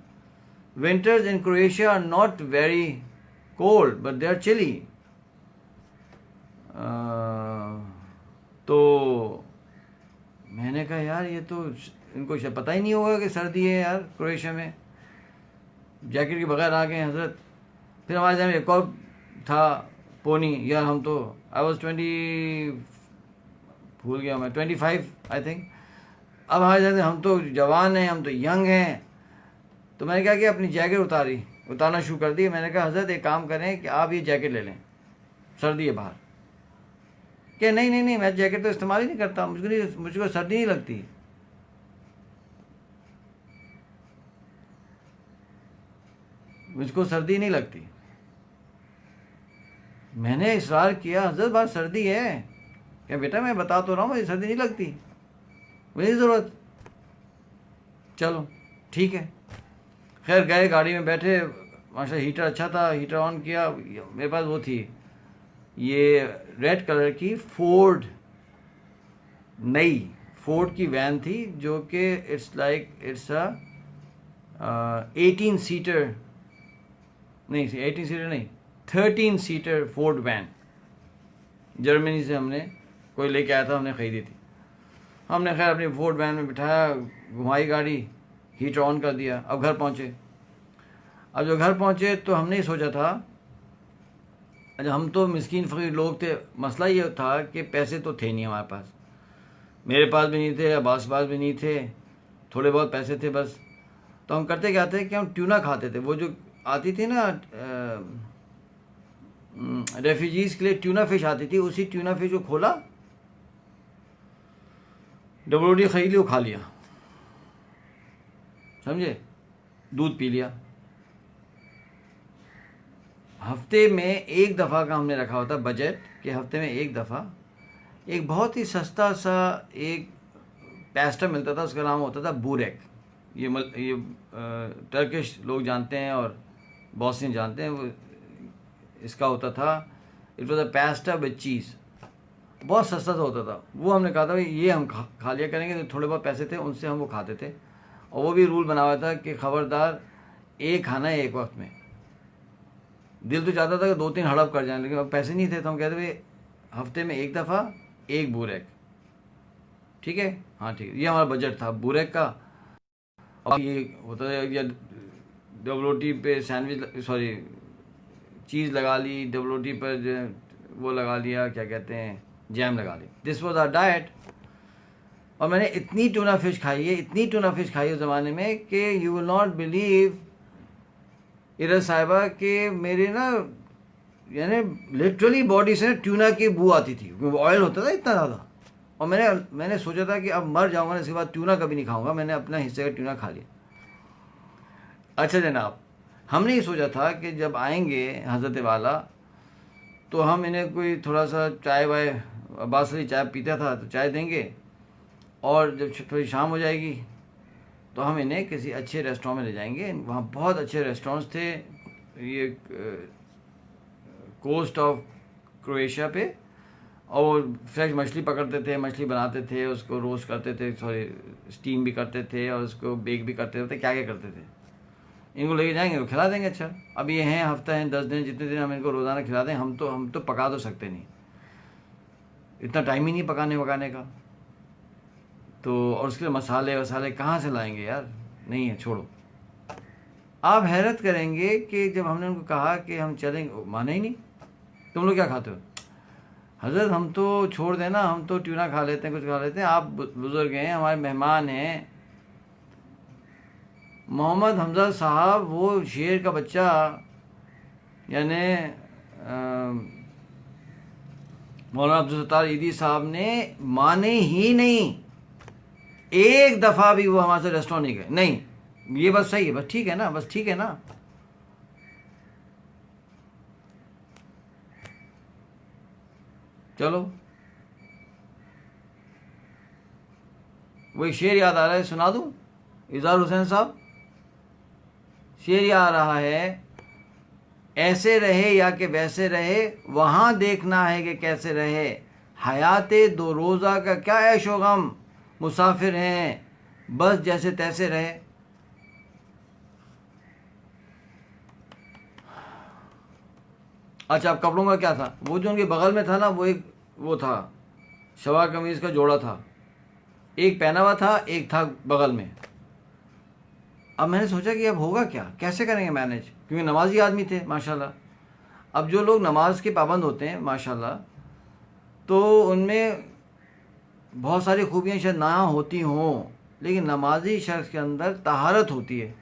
winters in Croatia are not very cold but they are chilly. तो मैंने कहा यार ये तो इनको शायद पता ही नहीं होगा कि सर्दी है यार क्रोएशिया में, जैकेट के बगैर आ गए हजरत। फिर हमारे सामने एक और था पोनी, यार हम तो, आई वॉज 20, भूल गया मैं, 25 आई थिंक। अब हमारे सामने, हम तो जवान हैं, हम तो यंग हैं। तो मैंने कहा कि अपनी जैकेट उतारना शुरू कर दी। मैंने कहा हजरत एक काम करें कि आप ये जैकेट ले लें, सर्दी है बाहर। क्या, नहीं नहीं नहीं, मैं जैकेट तो इस्तेमाल ही नहीं करता, मुझको सर्दी नहीं लगती। मुझको सर्दी नहीं लगती। मैंने इसरार किया, हजरत बाहर सर्दी है। क्या बेटा, मैं बता तो रहा हूँ मुझे सर्दी नहीं लगती, मुझे ज़रूरत। चलो ठीक है। खैर गए, गाड़ी में बैठे, माशा हीटर अच्छा था, हीटर ऑन किया। मेरे पास वो थी, ये रेड कलर की फोर्ड, नई फोर्ड की वैन थी, जो कि इट्स अ 18 सीटर, नहीं 18 सीटर नहीं, 13 सीटर फोर्ड वैन। जर्मनी से हमने कोई लेके आया था, हमने ख़रीदी थी। हमने खैर अपनी फोर्ड वैन में बिठाया, घुमाई गाड़ी, हीटर ऑन कर दिया। अब घर पहुँचे। अब जब घर पहुँचे तो हमने ही सोचा था, अच्छा हम तो मिस्कीन फ़कीर लोग थे, मसला ये था कि पैसे तो थे नहीं हमारे पास, मेरे पास भी नहीं थे, अब्बास के पास भी नहीं थे, थोड़े बहुत पैसे थे बस। तो हम करते क्या थे कि हम ट्यूना खाते थे, वो जो आती थी ना रेफ्यूजीज़ के लिए ट्यूना फिश आती थी, उसी ट्यूना फिश को खोला, डबल रोटी खरीद ली, वो खा लिया, समझे, दूध पी लिया। हफ्ते में एक दफ़ा का हमने रखा होता बजट कि हफ्ते में एक दफ़ा एक बहुत ही सस्ता सा एक पेस्टा मिलता था, उसका नाम होता था बूरेक। ये टर्किश लोग जानते हैं और बॉस्नियन जानते हैं। वो इसका होता था, it was a pasta with cheese, बहुत सस्ता सा होता था। वो हमने कहा था भाई ये हम खा लिया करेंगे, तो थोड़े बहुत पैसे थे उनसे हम वो खाते थे। और वो भी रूल बना हुआ था कि ख़बरदार एक खाना है एक वक्त में। दिल तो चाहता था कि 2-3 हड़प कर जाए, लेकिन अब पैसे नहीं थे, तो हम कहते भाई हफ्ते में एक दफ़ा एक बूरेक, ठीक है, हाँ ठीक है। ये हमारा बजट था बूरेक का। और ये होता है या डबल रोटी पे सैंडविच, सॉरी चीज़ लगा ली, डबल रोटी पर जो वो लगा लिया, क्या कहते हैं, जैम लगा ली। This was our diet. और मैंने इतनी टूना फिश खाई है, इतनी टूना फिश खाई उस ज़माने में कि यू विल नॉट बिलीव इरज साहिबा के मेरे ना, यानी लिटरली बॉडी से ट्यूना की बू आती थी, क्योंकि ऑयल होता था इतना ज़्यादा। और मैंने सोचा था कि अब मर जाऊंगा ना, इसके बाद ट्यूना कभी नहीं खाऊंगा। मैंने अपना हिस्से का ट्यूना खा लिया। अच्छा जनाब, हमने ये सोचा था कि जब आएंगे हज़रत वाला तो हम इन्हें कोई थोड़ा सा चाय वाय, अब्बास अली चाय पीता था तो चाय देंगे, और जब थोड़ी शाम हो जाएगी तो हम इन्हें किसी अच्छे रेस्टोरेंट में ले जाएंगे। वहाँ बहुत अच्छे रेस्टोरेंट्स थे, ये कोस्ट ऑफ क्रोएशिया पे, और फ्रेश मछली पकड़ते थे, मछली बनाते थे, उसको रोस्ट करते थे, सॉरी स्टीम भी करते थे, और उसको बेक भी करते थे, क्या क्या करते थे। इनको लेके जाएंगे तो खिला देंगे। अच्छा अब ये हैं हफ्ता है 10 दिन, जितने दिन हम इनको रोज़ाना खिला दें, हम तो पका तो सकते नहीं, इतना टाइम ही नहीं पकाने वकाने का। तो और उसके लिए मसाले वसाले कहाँ से लाएंगे यार, नहीं है, छोड़ो। आप हैरत करेंगे कि जब हमने उनको कहा कि हम चलेंगे, माने ही नहीं। तुम लोग क्या खाते हो? हज़रत हम तो छोड़ देना, हम तो ट्यूना खा लेते हैं, कुछ खा लेते हैं, आप बुज़ुर्ग हैं, हमारे मेहमान हैं। मोहम्मद हमजा साहब वो शेर का बच्चा, यानी मौलाना अब्दुल सत्तार ईदी साहब ने माने ही नहीं। एक दफ़ा भी वो हमारे से रेस्टोरेंट नहीं गए, नहीं ये बस सही है, बस ठीक है ना, बस ठीक है ना। चलो वो एक शेर याद आ रहा है, सुना दूं? इज़हार हुसैन साहब, शेर याद आ रहा है, ऐसे रहे या कि वैसे रहे, वहाँ देखना है कि कैसे रहे, हयाते दो रोज़ा का क्या ऐशो गम, मुसाफिर हैं बस जैसे तैसे रहे। अच्छा, अब कपड़ों का क्या था? वो जो उनके बगल में था ना, वो एक वो था शवा कमीज़ का जोड़ा था, एक पहना हुआ था, एक था बगल में। अब मैंने सोचा कि अब होगा क्या, कैसे करेंगे मैनेज, क्योंकि नमाजी आदमी थे माशाल्लाह। अब जो लोग नमाज के पाबंद होते हैं माशाल्लाह, तो उनमें बहुत सारी खूबियाँ शायद ना होती हों, लेकिन नमाजी शख्स के अंदर तहारत होती है,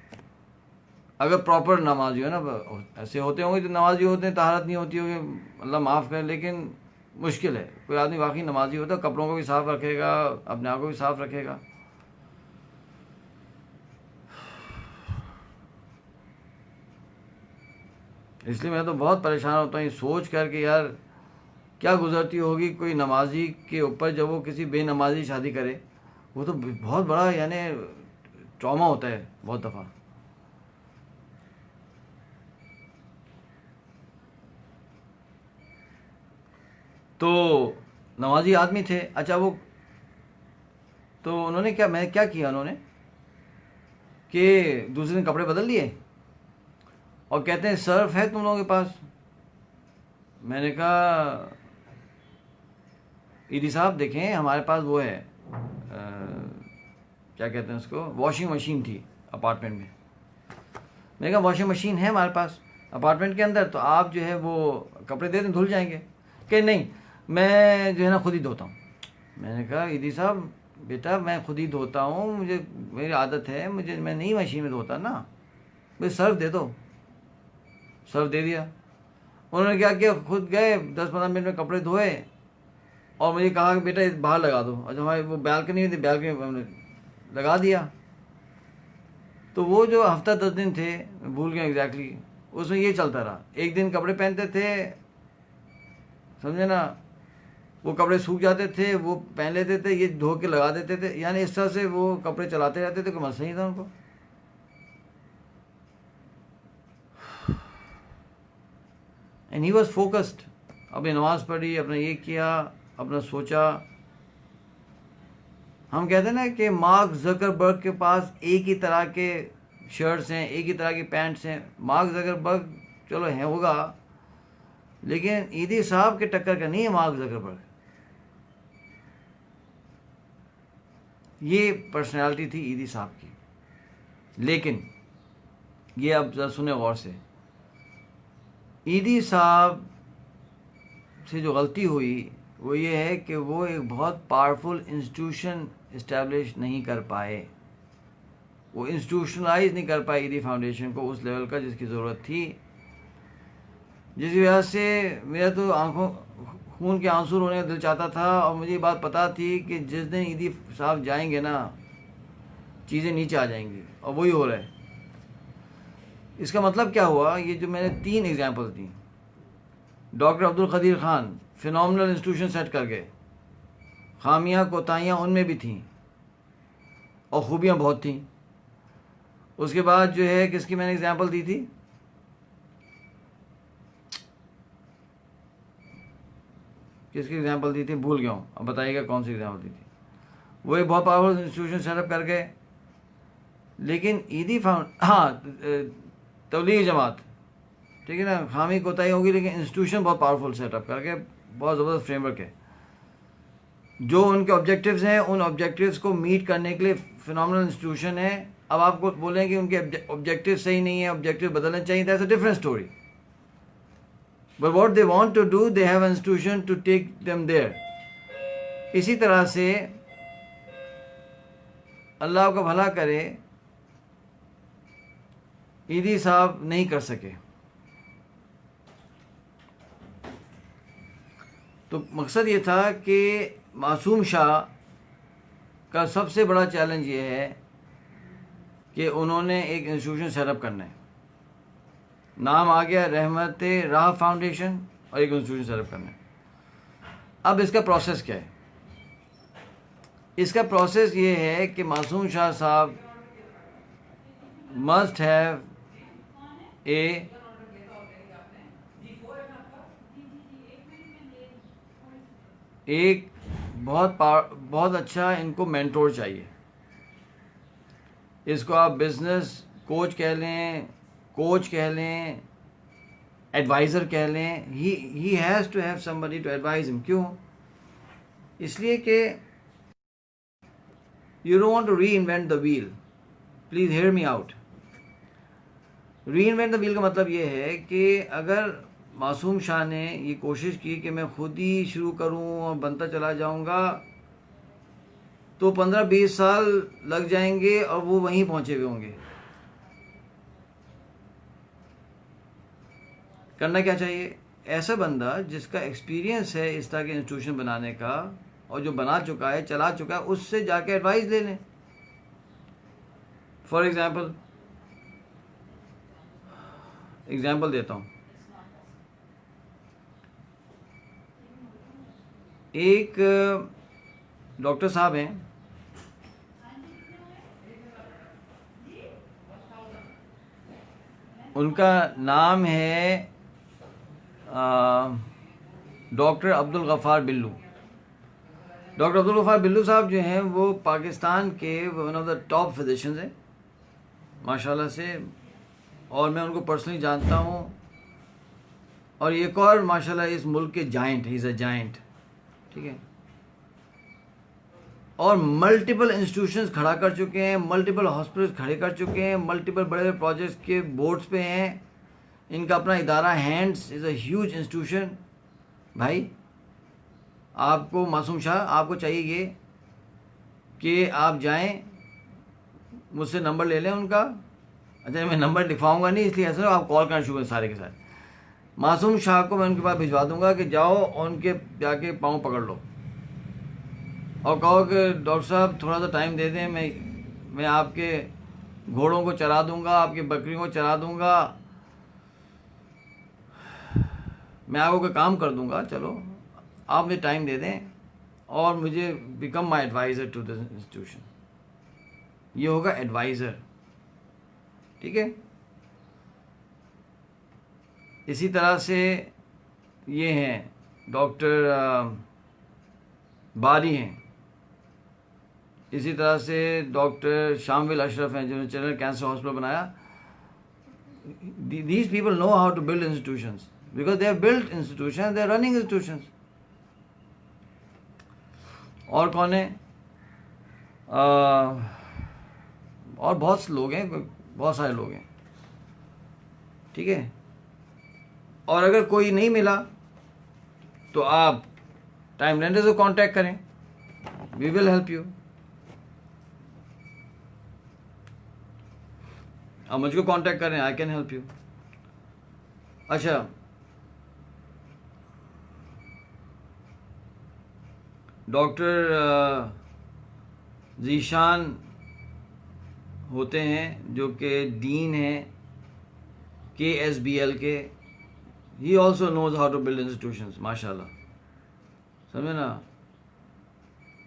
अगर प्रॉपर नमाजी हो ना। ऐसे होते होंगे जो नमाजी होते हैं तहारत नहीं होती होगी, अल्लाह माफ़ करे, लेकिन मुश्किल है। कोई आदमी वाकई नमाजी होता है, कपड़ों को भी साफ़ रखेगा, अपने आप को भी साफ़ रखेगा। इसलिए मैं तो बहुत परेशान होता हूँ ये सोच कर कि यार क्या गुजरती होगी कोई नमाजी के ऊपर जब वो किसी बेनमाजी शादी करे। वो तो बहुत बड़ा यानी ट्रॉमा होता है बहुत दफ़ा। तो नमाजी आदमी थे। अच्छा, वो तो उन्होंने क्या, मैं क्या किया उन्होंने कि दूसरे दिन कपड़े बदल लिए और कहते हैं सर्फ है तुम लोगों के पास? मैंने कहा ईदी साहब देखें हमारे पास वो है क्या कहते हैं उसको, वॉशिंग मशीन थी अपार्टमेंट में। मैंने कहा वॉशिंग मशीन है हमारे पास अपार्टमेंट के अंदर, तो आप जो है वो कपड़े दे दें, धुल जाएंगे। कि नहीं मैं जो है ना खुद ही धोता हूँ। मैंने कहा ईदी साहब बेटा मैं खुद ही धोता हूँ, मुझे मेरी आदत है, मुझे मैं नहीं मशीन में धोता ना, भाई सर्फ दे दो। सर्फ दे दिया। उन्होंने क्या किया, खुद गए 10-15 मिनट में कपड़े धोए और मुझे कहा कि बेटा बाहर लगा दो। अच्छा, हमारी वो बैल्कनी थी, बैल्कनी में हमने लगा दिया। तो वो जो हफ्ता 10 दिन थे, मैं भूल गया एग्जैक्टली, उसमें ये चलता रहा। एक दिन कपड़े पहनते थे, समझे ना, वो कपड़े सूख जाते थे, वो पहन लेते थे, ये धो के लगा देते थे, यानी इस तरह से वो कपड़े चलाते रहते थे, कोई मसला नहीं था उनको। एंड ही वॉज फोकस्ड, अपनी नमाज पढ़ी, अपना ये किया, अपना सोचा। हम कहते हैं ना कि मार्क जकरबर्ग के पास एक ही तरह के शर्ट्स हैं, एक ही तरह की पैंट्स हैं। मार्क जकरबर्ग चलो हैं होगा, लेकिन ईदी साहब के टक्कर का नहीं है मार्क जकरबर्ग। ये पर्सनालिटी थी ईदी साहब की। लेकिन ये अब जरा सुने गौर से, ईदी साहब से जो गलती हुई वो ये है कि वो एक बहुत पावरफुल इंस्टीट्यूशन इस्टेब्लिश नहीं कर पाए, वो इंस्टीट्यूशनलाइज नहीं कर पाए ईदी फाउंडेशन को उस लेवल का जिसकी ज़रूरत थी। जिस वजह से मेरा तो आंखों खून के आंसू रोने का दिल चाहता था, और मुझे ये बात पता थी कि जिस दिन ईदी साहब जाएंगे ना चीज़ें नीचे आ जाएंगी, और वही हो रहा है। इसका मतलब क्या हुआ, ये जो मैंने 3 एग्जांपल दी, doctor Abdul Qadeer Khan phenomenal institution set कर गए, खामियां कोताहियाँ उनमें भी थीं और खूबियाँ बहुत थीं। उसके बाद जो है किसकी मैंने एग्जांपल दी थी, किसकी एग्जांपल दी थी भूल गया हूँ, अब बताइएगा कौन सी एग्जांपल दी थी। वो एक बहुत पावरफुल इंस्टीट्यूशन सेटअप कर गए, लेकिन ईदी तबलीगी जमात, ठीक है ना, खामी कोताही होगी लेकिन इंस्टीट्यूशन बहुत पावरफुल सेटअप करके बहुत ज़बरदस्त फ्रेमवर्क है। जो उनके ऑब्जेक्टिव्स हैं उन ऑब्जेक्टिव्स को मीट करने के लिए फिनोमिनल इंस्टीट्यूशन है, अब आपको बोलें कि उनके ऑब्जेक्टिव सही नहीं है, ऑब्जेक्टिव बदलने चाहिए, that's a different story, but what they want to do, they have institution to take them there. इसी तरह से अल्लाह आपका भला करे, ईदी साहब नहीं कर सके, तो मकसद ये था कि मासूम शाह का सबसे बड़ा चैलेंज ये है कि उन्होंने एक इंस्टीट्यूशन सेटअप करना है। नाम आ गया रहमत राह फाउंडेशन, और एक इंस्टीट्यूशन सेटअप करना है। अब इसका प्रोसेस क्या है? इसका प्रोसेस ये है कि मासूम शाह साहब मस्ट हैव एक बहुत अच्छा इनको मेंटोर चाहिए। इसको आप बिजनेस कोच कह लें, एडवाइज़र कह लें। He has to have somebody to advise him. क्यों? इसलिए कि you don't want to reinvent the wheel. Please hear me out. Reinvent the wheel का मतलब ये है कि अगर मासूम शाह ने ये कोशिश की कि मैं खुद ही शुरू करूं और बनता चला जाऊंगा, तो 15-20 साल लग जाएंगे और वो वहीं पहुंचे हुए होंगे। करना क्या चाहिए? ऐसा बंदा जिसका एक्सपीरियंस है इस तरह के इंस्टीट्यूशन बनाने का, और जो बना चुका है, चला चुका है, उससे जाके एडवाइस ले लें। फॉर एग्जाम्पल देता हूँ। एक डॉक्टर साहब हैं, उनका नाम है डॉक्टर अब्दुल गफ़ार बिल्लू। डॉक्टर अब्दुल गफ़ार बिल्लू साहब जो हैं वो पाकिस्तान के one of the top physicians हैं माशाल्लाह से, और मैं उनको पर्सनली जानता हूँ। और एक और माशाल्लाह इस मुल्क के giant, he is a giant, ठीक है। और मल्टीपल इंस्टीट्यूशंस खड़ा कर चुके हैं, मल्टीपल हॉस्पिटल्स खड़े कर चुके हैं, मल्टीपल बड़े बड़े प्रोजेक्ट्स के बोर्ड्स पे हैं। इनका अपना इदारा hands is a huge institution. भाई आपको मासूम शाह, आपको चाहिए ये कि आप जाएं, मुझसे नंबर ले लें उनका। अच्छा, मैं नंबर लिखवाऊंगा नहीं, इसलिए ऐसा आप कॉल करना शुरू करें सारे के सारे। मासूम शाह को मैं उनके पास भिजवा दूंगा कि जाओ और उनके जाके पाँव पकड़ लो और कहो कि डॉक्टर साहब थोड़ा सा टाइम दे दें, मैं आपके घोड़ों को चरा दूंगा, आपकी बकरियों को चरा दूंगा, मैं आपको कोई काम कर दूंगा, चलो आप मुझे टाइम दे दें और मुझे become my adviser to this institution. ये होगा एडवाइज़र, ठीक है। इसी तरह से ये हैं डॉक्टर बारी हैं, इसी तरह से डॉक्टर शामिल अशरफ हैं जिन्होंने चैनल कैंसर हॉस्पिटल बनाया। These people know how to build institutions because they have built institution, they are running institutions. और कौन है? और बहुत से लोग हैं, बहुत सारे लोग हैं, ठीक है। और अगर कोई नहीं मिला तो आप टाइम रेंडर्स को कांटेक्ट करें, वी विल हेल्प यू। आप मुझको कांटेक्ट करें, आई कैन हेल्प यू। अच्छा, डॉक्टर जीशान होते हैं जो कि डीन हैं KSBL के। He also knows how to build institutions, माशाल्लाह, समझे ना।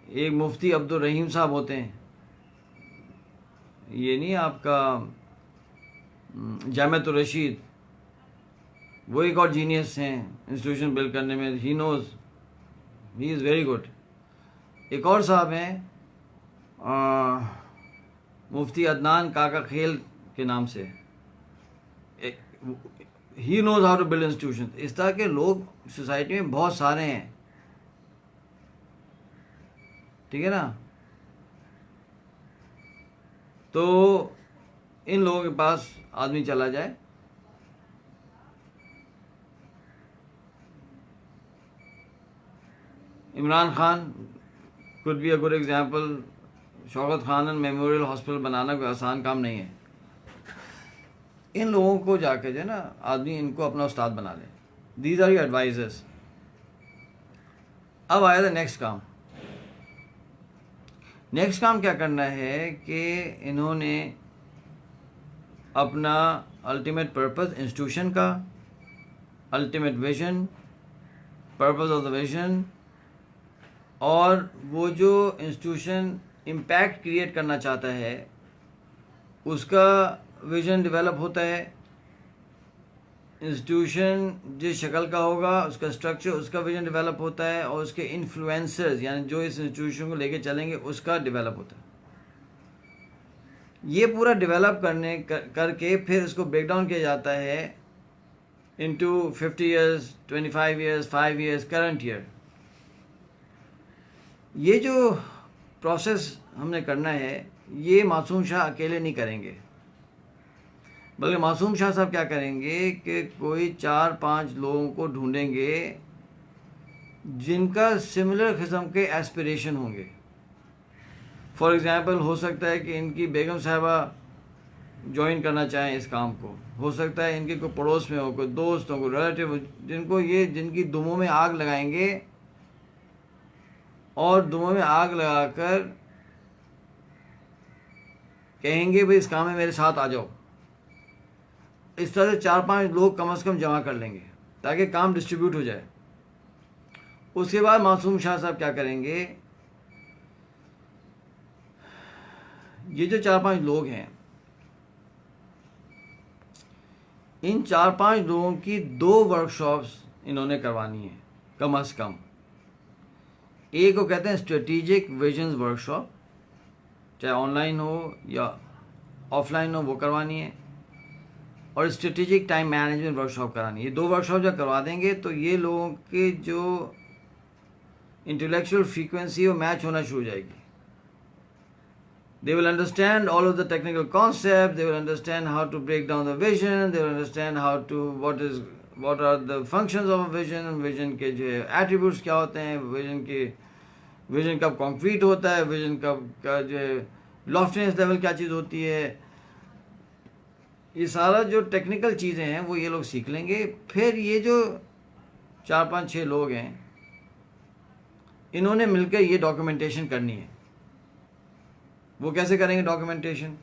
एक मुफ्ती अब्दुल रहीम साहब होते हैं, ये नहीं आपका जामियातुर रशीद, वो एक और जीनियस हैं इंस्टीट्यूशन बिल्ड करने में। He knows, he is very good. एक और साहब हैं मुफ्ती अदनान काका खेल के नाम से, he knows how to build institution. इस तरह के लोग सोसाइटी में बहुत सारे हैं, ठीक है ना। तो इन लोगों के पास आदमी चला जाए, Imran Khan could be a good example. Shaukat Khanum memorial hospital बनाना कोई आसान काम नहीं है। इन लोगों को जाके जो है ना आदमी इनको अपना उस्ताद बना ले। These are your advisers. अब आया था नेक्स्ट काम। नेक्स्ट काम क्या करना है कि इन्होंने अपना अल्टीमेट पर्पस इंस्टीट्यूशन का, ultimate vision, purpose of the vision, और वो जो इंस्टीट्यूशन इम्पैक्ट क्रिएट करना चाहता है उसका विजन डेवलप होता है। इंस्टीट्यूशन जिस शक्ल का होगा उसका स्ट्रक्चर, उसका विजन डेवलप होता है, और उसके इन्फ्लुएंसर्स यानी जो इस इंस्टीट्यूशन को लेके चलेंगे उसका डेवलप होता है। ये पूरा डेवलप करके फिर इसको ब्रेक डाउन किया जाता है into 50 years, 25 years, 5 years, current year. ये जो प्रोसेस हमने करना है ये मासूम शाह अकेले नहीं करेंगे, बल्कि मासूम शाह साहब क्या करेंगे कि कोई 4-5 लोगों को ढूंढेंगे जिनका सिमिलर किस्म के एस्पिरेशन होंगे। फॉर एग्ज़ाम्पल हो सकता है कि इनकी बेगम साहिबा ज्वाइन करना चाहें इस काम को, हो सकता है इनके कोई पड़ोस में हो, कोई दोस्त हो, कोई रिलेटिव, जिनकी दुमों में आग लगाएंगे और दुमों में आग लगाकर कहेंगे भाई इस काम में मेरे साथ आ जाओ। इस तरह से 4-5 लोग कम से कम जमा कर लेंगे ताकि काम डिस्ट्रीब्यूट हो जाए। उसके बाद मासूम शाह साहब क्या करेंगे, ये जो 4-5 लोग हैं, इन 4-5 लोगों की 2 वर्कशॉप्स इन्होंने करवानी है कम से कम। एक को कहते हैं स्ट्रेटेजिक विजन्स वर्कशॉप, चाहे ऑनलाइन हो या ऑफलाइन हो, वो करवानी है, और स्ट्रेटेजिक टाइम मैनेजमेंट वर्कशॉप करानी है। ये 2 वर्कशॉप जब करवा देंगे तो ये लोगों के जो इंटेलेक्चुअल फ्रीक्वेंसी वो मैच होना शुरू हो जाएगी। They will understand all of the technical concepts, they will understand how to break down the vision, they will understand what are the functions of a vision, vision के जो attributes क्या होते हैं, विजन कब कॉन्क्रीट होता है, vision कब का जो लॉफ्टीनेस लेवल क्या चीज़ होती है, ये सारा जो टेक्निकल चीज़ें हैं वो ये लोग सीख लेंगे। फिर ये जो 4-5-6 लोग हैं इन्होंने मिलकर ये डॉक्यूमेंटेशन करनी है। वो कैसे करेंगे डॉक्यूमेंटेशन?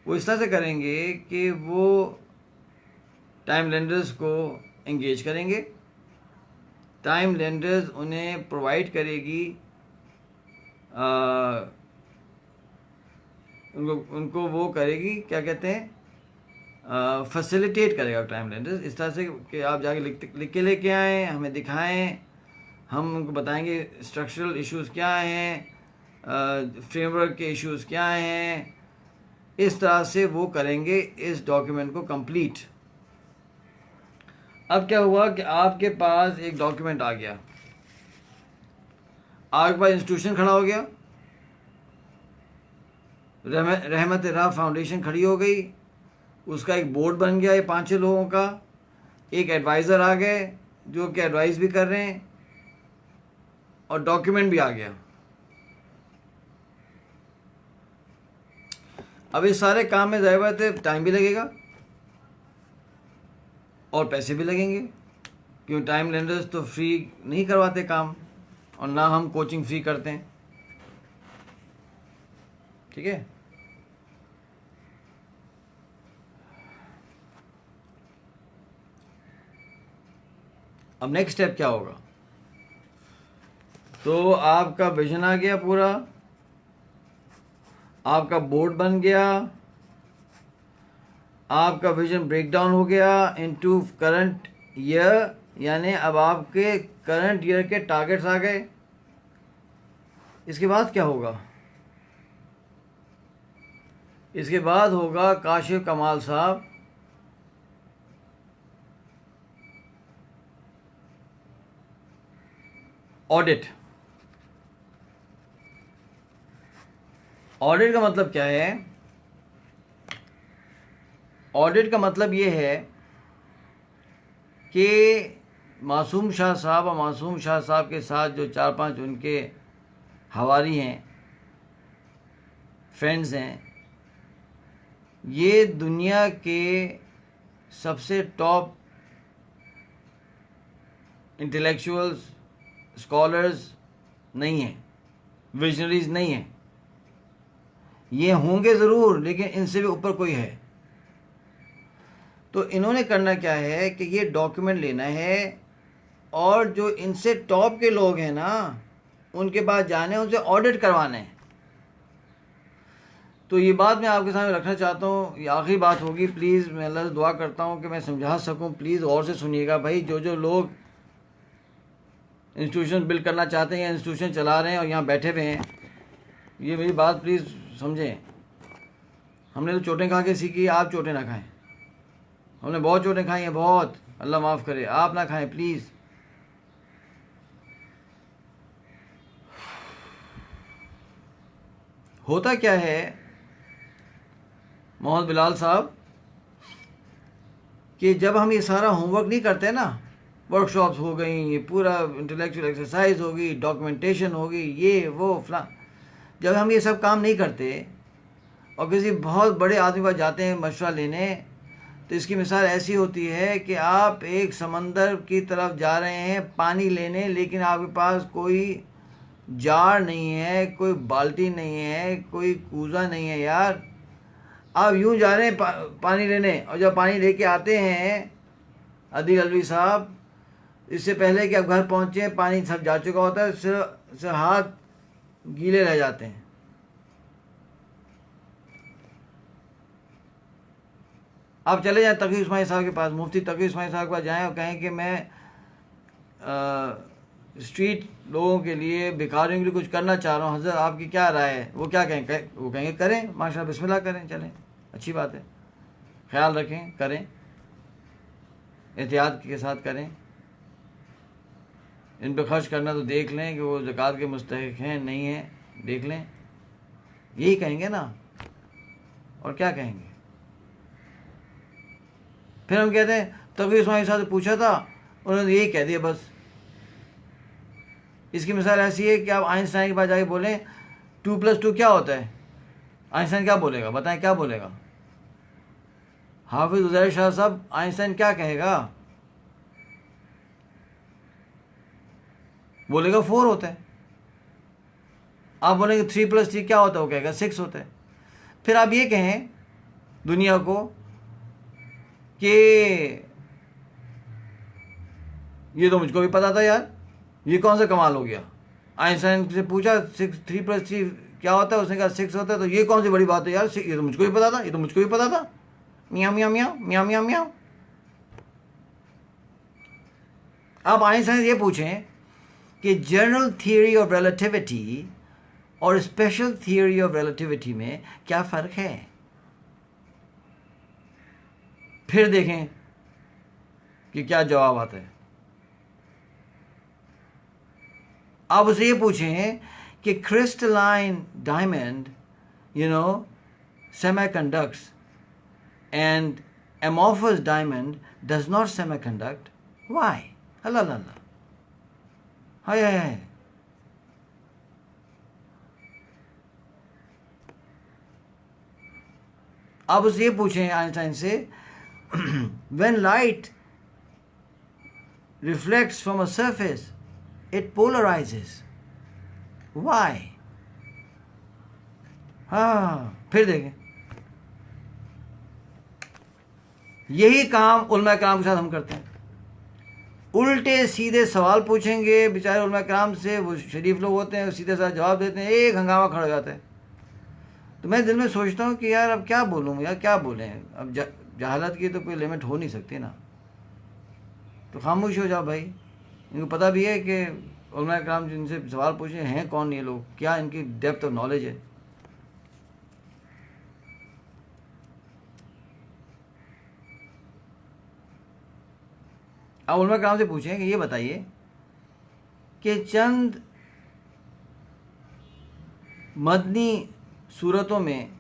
वो इस तरह से करेंगे कि वो टाइम लेंडर्स को एंगेज करेंगे, टाइम लेंडर्स उन्हें प्रोवाइड करेगी, उनको वो करेगी, क्या कहते हैं, फैसिलिटेट करेगा टाइम लेंडर्स इस तरह से कि आप जाके लिख के लेके आएँ, हमें दिखाएं, हम उनको बताएंगे स्ट्रक्चरल इश्यूज़ क्या हैं, फ्रेमवर्क के इश्यूज़ क्या हैं। इस तरह से वो करेंगे इस डॉक्यूमेंट को कंप्लीट। अब क्या हुआ कि आपके पास एक डॉक्यूमेंट आ गया, आपके पास इंस्टीट्यूशन खड़ा हो गया, रहमत राह फाउंडेशन खड़ी हो गई, उसका एक बोर्ड बन गया, ये 5-6 लोगों का, एक एडवाइज़र आ गए जो कि एडवाइस भी कर रहे हैं, और डॉक्यूमेंट भी आ गया। अब इस सारे काम में ज़ाहिर बात है टाइम भी लगेगा और पैसे भी लगेंगे, क्योंकि टाइम लेंडर्स तो फ्री नहीं करवाते काम, और ना हम कोचिंग फ्री करते हैं। ठीक है, अब नेक्स्ट स्टेप क्या होगा? तो आपका विजन आ गया पूरा, आपका बोर्ड बन गया, आपका विजन ब्रेक डाउन हो गया इनटू करंट ईयर, यानी अब आपके करंट ईयर के टारगेट्स आ गए। इसके बाद क्या होगा? इसके बाद होगा काशिफ कमाल साहब ऑडिट। ऑडिट का मतलब क्या है ऑडिट का मतलब ये है कि मासूम शाह साहब और मासूम शाह साहब के साथ जो 4-5 उनके हवारी हैं, फ्रेंड्स हैं, ये दुनिया के सबसे टॉप इंटेलेक्चुअल्स, स्कॉलर्स नहीं हैं, विजनरीज नहीं हैं। ये होंगे ज़रूर, लेकिन इनसे भी ऊपर कोई है। तो इन्होंने करना क्या है कि ये डॉक्यूमेंट लेना है और जो इनसे टॉप के लोग हैं ना, उनके पास जाने, उनसे ऑडिट करवाने हैं। तो ये बात मैं आपके सामने रखना चाहता हूँ, ये आखिरी बात होगी। प्लीज़ मैं अल्लाह से दुआ करता हूँ कि मैं समझा सकूँ। प्लीज़ गौर से सुनिएगा भाई, जो लोग इंस्टीट्यूशन बिल्ड करना चाहते हैं या इंस्टीट्यूशन चला रहे हैं और यहाँ बैठे हुए हैं, ये मेरी बात प्लीज़ समझें। हमने तो चोटें खा के सीखी, आप चोटें ना खाएं। हमने बहुत चोटें खाई हैं, बहुत, अल्लाह माफ़ करे, आप ना खाएं प्लीज़। होता क्या है मोहम्मद बिलाल साहब, कि जब हम ये सारा होमवर्क नहीं करते ना, वर्कशॉप्स हो गई, ये पूरा इंटेलेक्चुअल एक्सरसाइज होगी, डॉक्यूमेंटेशन होगी, ये वो फला, जब हम ये सब काम नहीं करते और किसी बहुत बड़े आदमी पास जाते हैं मशवरा लेने, तो इसकी मिसाल ऐसी होती है कि आप एक समंदर की तरफ जा रहे हैं पानी लेने, लेकिन आपके पास कोई जार नहीं है, कोई बाल्टी नहीं है, कोई कूज़ा नहीं है। यार आप यूं जा रहे हैं पानी लेने, और जब पानी लेके आते हैं आदिल अलवी साहब, इससे पहले कि आप घर पहुंचे पानी सब जा चुका होता है, सिर्फ हाथ गीले रह जाते हैं। आप चले जाएं तकी उस्मानी साहब के पास, मुफ्ती तकी उस्मानी साहब के पास जाएं और कहें कि मैं स्ट्रीट लोगों के लिए, भिखारियों के लिए कुछ करना चाह रहा हूँ, हज़रत आपकी क्या राय है? वो क्या कहें? वो कहेंगे करें, माशाल्लाह, बिस्मिल्लाह करें, चलें, अच्छी बात है, ख्याल रखें, करें, एहतियात के साथ करें, इन पर खर्च करना तो देख लें कि वो ज़कात के मुस्तहिक हैं नहीं हैं, देख लें, यही कहेंगे ना, और क्या कहेंगे? फिर हम कहते हैं तकी उस्मानी साहब से पूछा था, उन्होंने यही कह दिया बस। इसकी मिसाल ऐसी है कि आप आइंस्टाइन के पास जाके बोलें 2+2 क्या होता है, आइंस्टाइन क्या बोलेगा? बताएं क्या बोलेगा? हाफिज उजैर शाह साहब, आइंस्टाइन क्या कहेगा? बोलेगा 4 होता है। आप बोलेंगे 3+3 क्या होता है? वो कहेगा 6 होता है। फिर आप ये कहें दुनिया को कि ये तो मुझको भी पता था यार, ये कौन सा कमाल हो गया? आइंस्टाइन से पूछा 3+3 क्या होता है, उसने कहा 6 होता है, तो ये कौन सी बड़ी बात है यार, ये तो मुझको भी पता था, ये तो मुझको भी पता था, मियाँ मियाँ मियाँ मियाँ मियाँ मियाँ। आप आइंस्टाइन ये पूछें कि जनरल थियरी ऑफ रिलेटिविटी और स्पेशल थियरी ऑफ रिलेटिविटी में क्या फ़र्क है? फिर देखें कि क्या जवाब आता है। आप उसे ये पूछें कि crystalline diamond, semiconducts and amorphous diamond does not semiconduct. Why? Allah Allah. Hi. आप उससे ये पूछें आइंस्टाइन से, when light reflects from a surface, it polarizes. Why? हाँ, फिर देखें, यही काम उलमा कराम के साथ हम करते हैं। उल्टे सीधे सवाल पूछेंगे बेचारे उलमा कराम से, वो शरीफ लोग होते हैं, सीधे साथ जवाब देते हैं, एक हंगामा खड़ा हो जाता है। तो मैं दिल में सोचता हूँ कि यार अब क्या बोलूँ यार, क्या बोलें, अब जहालत की तो कोई लिमिट हो नहीं सकती ना, तो खामोश हो जाओ भाई। इनको पता भी है कि उलमा कराम जिनसे सवाल पूछे हैं कौन ये लोग, क्या इनकी डेप्थ ऑफ नॉलेज है। आप उलमा कराम से पूछें कि ये बताइए कि चंद मदनी सूरतों में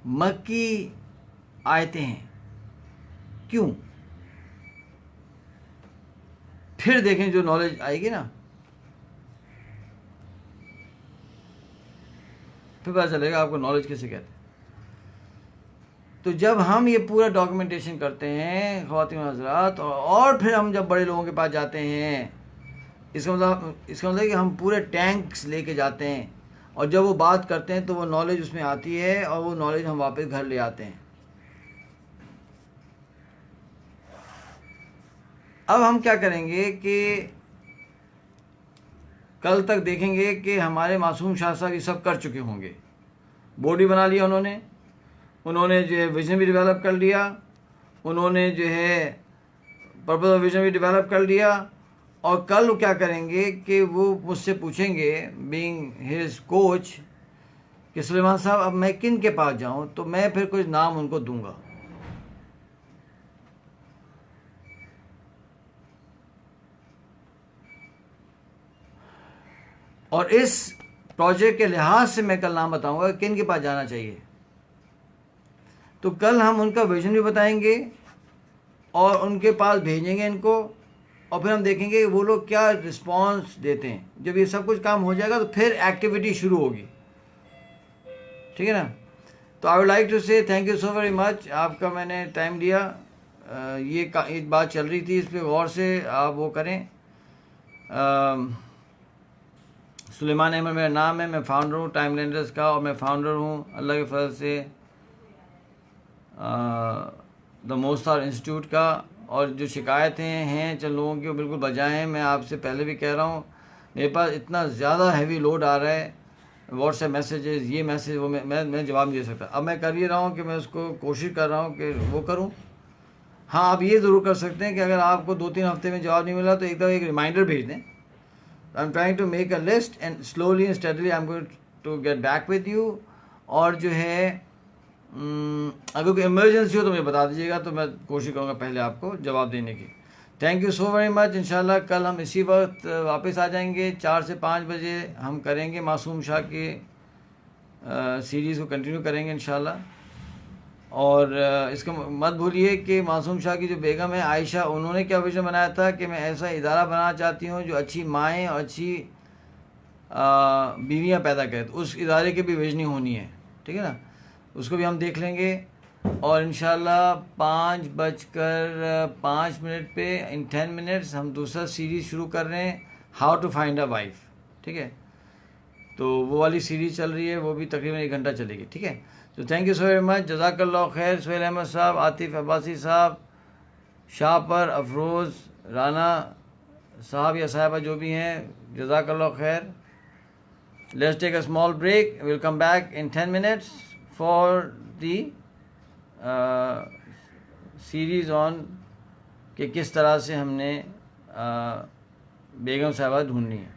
मक्की आयतें हैं। क्यों? फिर देखें जो नॉलेज आएगी ना, फिर पता चलेगा आपको नॉलेज किसे कहते हैं। तो जब हम ये पूरा डॉक्यूमेंटेशन करते हैं ख़वातीन और हज़रात, और फिर हम जब बड़े लोगों के पास जाते हैं, इसका मतलब कि हम पूरे टैंक्स लेके जाते हैं, और जब वो बात करते हैं तो वो नॉलेज उसमें आती है, और वो नॉलेज हम वापस घर ले आते हैं। अब हम क्या करेंगे कि कल तक देखेंगे कि हमारे मासूम शाह साहब ये सब कर चुके होंगे। बॉडी बना लिया उन्होंने जो है विजन भी डेवलप कर लिया, उन्होंने जो है पर्पस ऑफ विजन भी डेवलप कर लिया। और कल वो क्या करेंगे कि वो मुझसे पूछेंगे, बीइंग हिज कोच, कि सुलेमान साहब अब मैं किन के पास जाऊं, तो मैं फिर कुछ नाम उनको दूंगा। और इस प्रोजेक्ट के लिहाज से मैं कल नाम बताऊंगा किन के पास जाना चाहिए। तो कल हम उनका विजन भी बताएंगे और उनके पास भेजेंगे इनको, और फिर हम देखेंगे वो लोग क्या रिस्पॉन्स देते हैं। जब ये सब कुछ काम हो जाएगा तो फिर एक्टिविटी शुरू होगी, ठीक है ना। तो आई वुड लाइक टू से thank you so very much, आपका मैंने टाइम दिया। ये एक बात चल रही थी, इस पर गौर से आप वो करें। सुलेमान अहमद मेरा नाम है, मैं फाउंडर हूँ टाइम लेंडर्स का, और मैं फाउंडर हूँ अल्लाह के फजल से द मोस्तार इंस्टीट्यूट का। और जो शिकायतें हैं चल लोगों की वो बिल्कुल बजाएँ। मैं आपसे पहले भी कह रहा हूँ, मेरे पास इतना ज़्यादा हैवी लोड आ रहा है, व्हाट्सएप मैसेजेस, ये मैसेज, वो मैं जवाब नहीं दे सकता। अब मैं कर ये रहा हूँ कि मैं उसको कोशिश कर रहा हूँ कि वो करूँ। हाँ, आप ये ज़रूर कर सकते हैं कि अगर आपको 2-3 हफ्ते में जवाब नहीं मिला तो एकदम एक रिमाइंडर भेज दें। I am trying to make a list and slowly and steadily I am going to get back with you. और जो है अगर कोई इमरजेंसी हो तो मुझे बता दीजिएगा, तो मैं कोशिश करूँगा पहले आपको जवाब देने की। Thank you so very much. इंशाल्लाह कल हम इसी वक्त वापस आ जाएंगे, 4 से 5 बजे हम करेंगे मासूम शाह के सीरीज़ को कंटिन्यू करेंगे इंशाल्लाह। और इसका मत भूलिए कि मासूम शाह की जो बेगम है आयशा, उन्होंने क्या विजन बनाया था कि मैं ऐसा इदारा बनाना चाहती हूँ जो अच्छी माएँ और अच्छी बीवियाँ पैदा करे। तो उस इदारे की भी विजनिंग होनी है, ठीक है ना, उसको भी हम देख लेंगे। और इंशाल्लाह 5:05 पे इन 10 मिनट्स हम दूसरा सीरीज़ शुरू कर रहे हैं, how to find a wife, ठीक है। तो वो वाली सीरीज़ चल रही है, वो भी तकरीबन 1 घंटा चलेगी, ठीक है। तो thank you so very much, जज़ाकल्लाह खैर। सुहेल अहमद साहब, आतिफ अब्बासी साहब, शाहपर, अफरोज़ राना साहब या साहबा जो भी हैं, जज़ाकल्लाह खैर। Let's take a small break, will come back in 10 minutes for the series on कि किस तरह से हमने बेगम साहबा ढूंढनी है।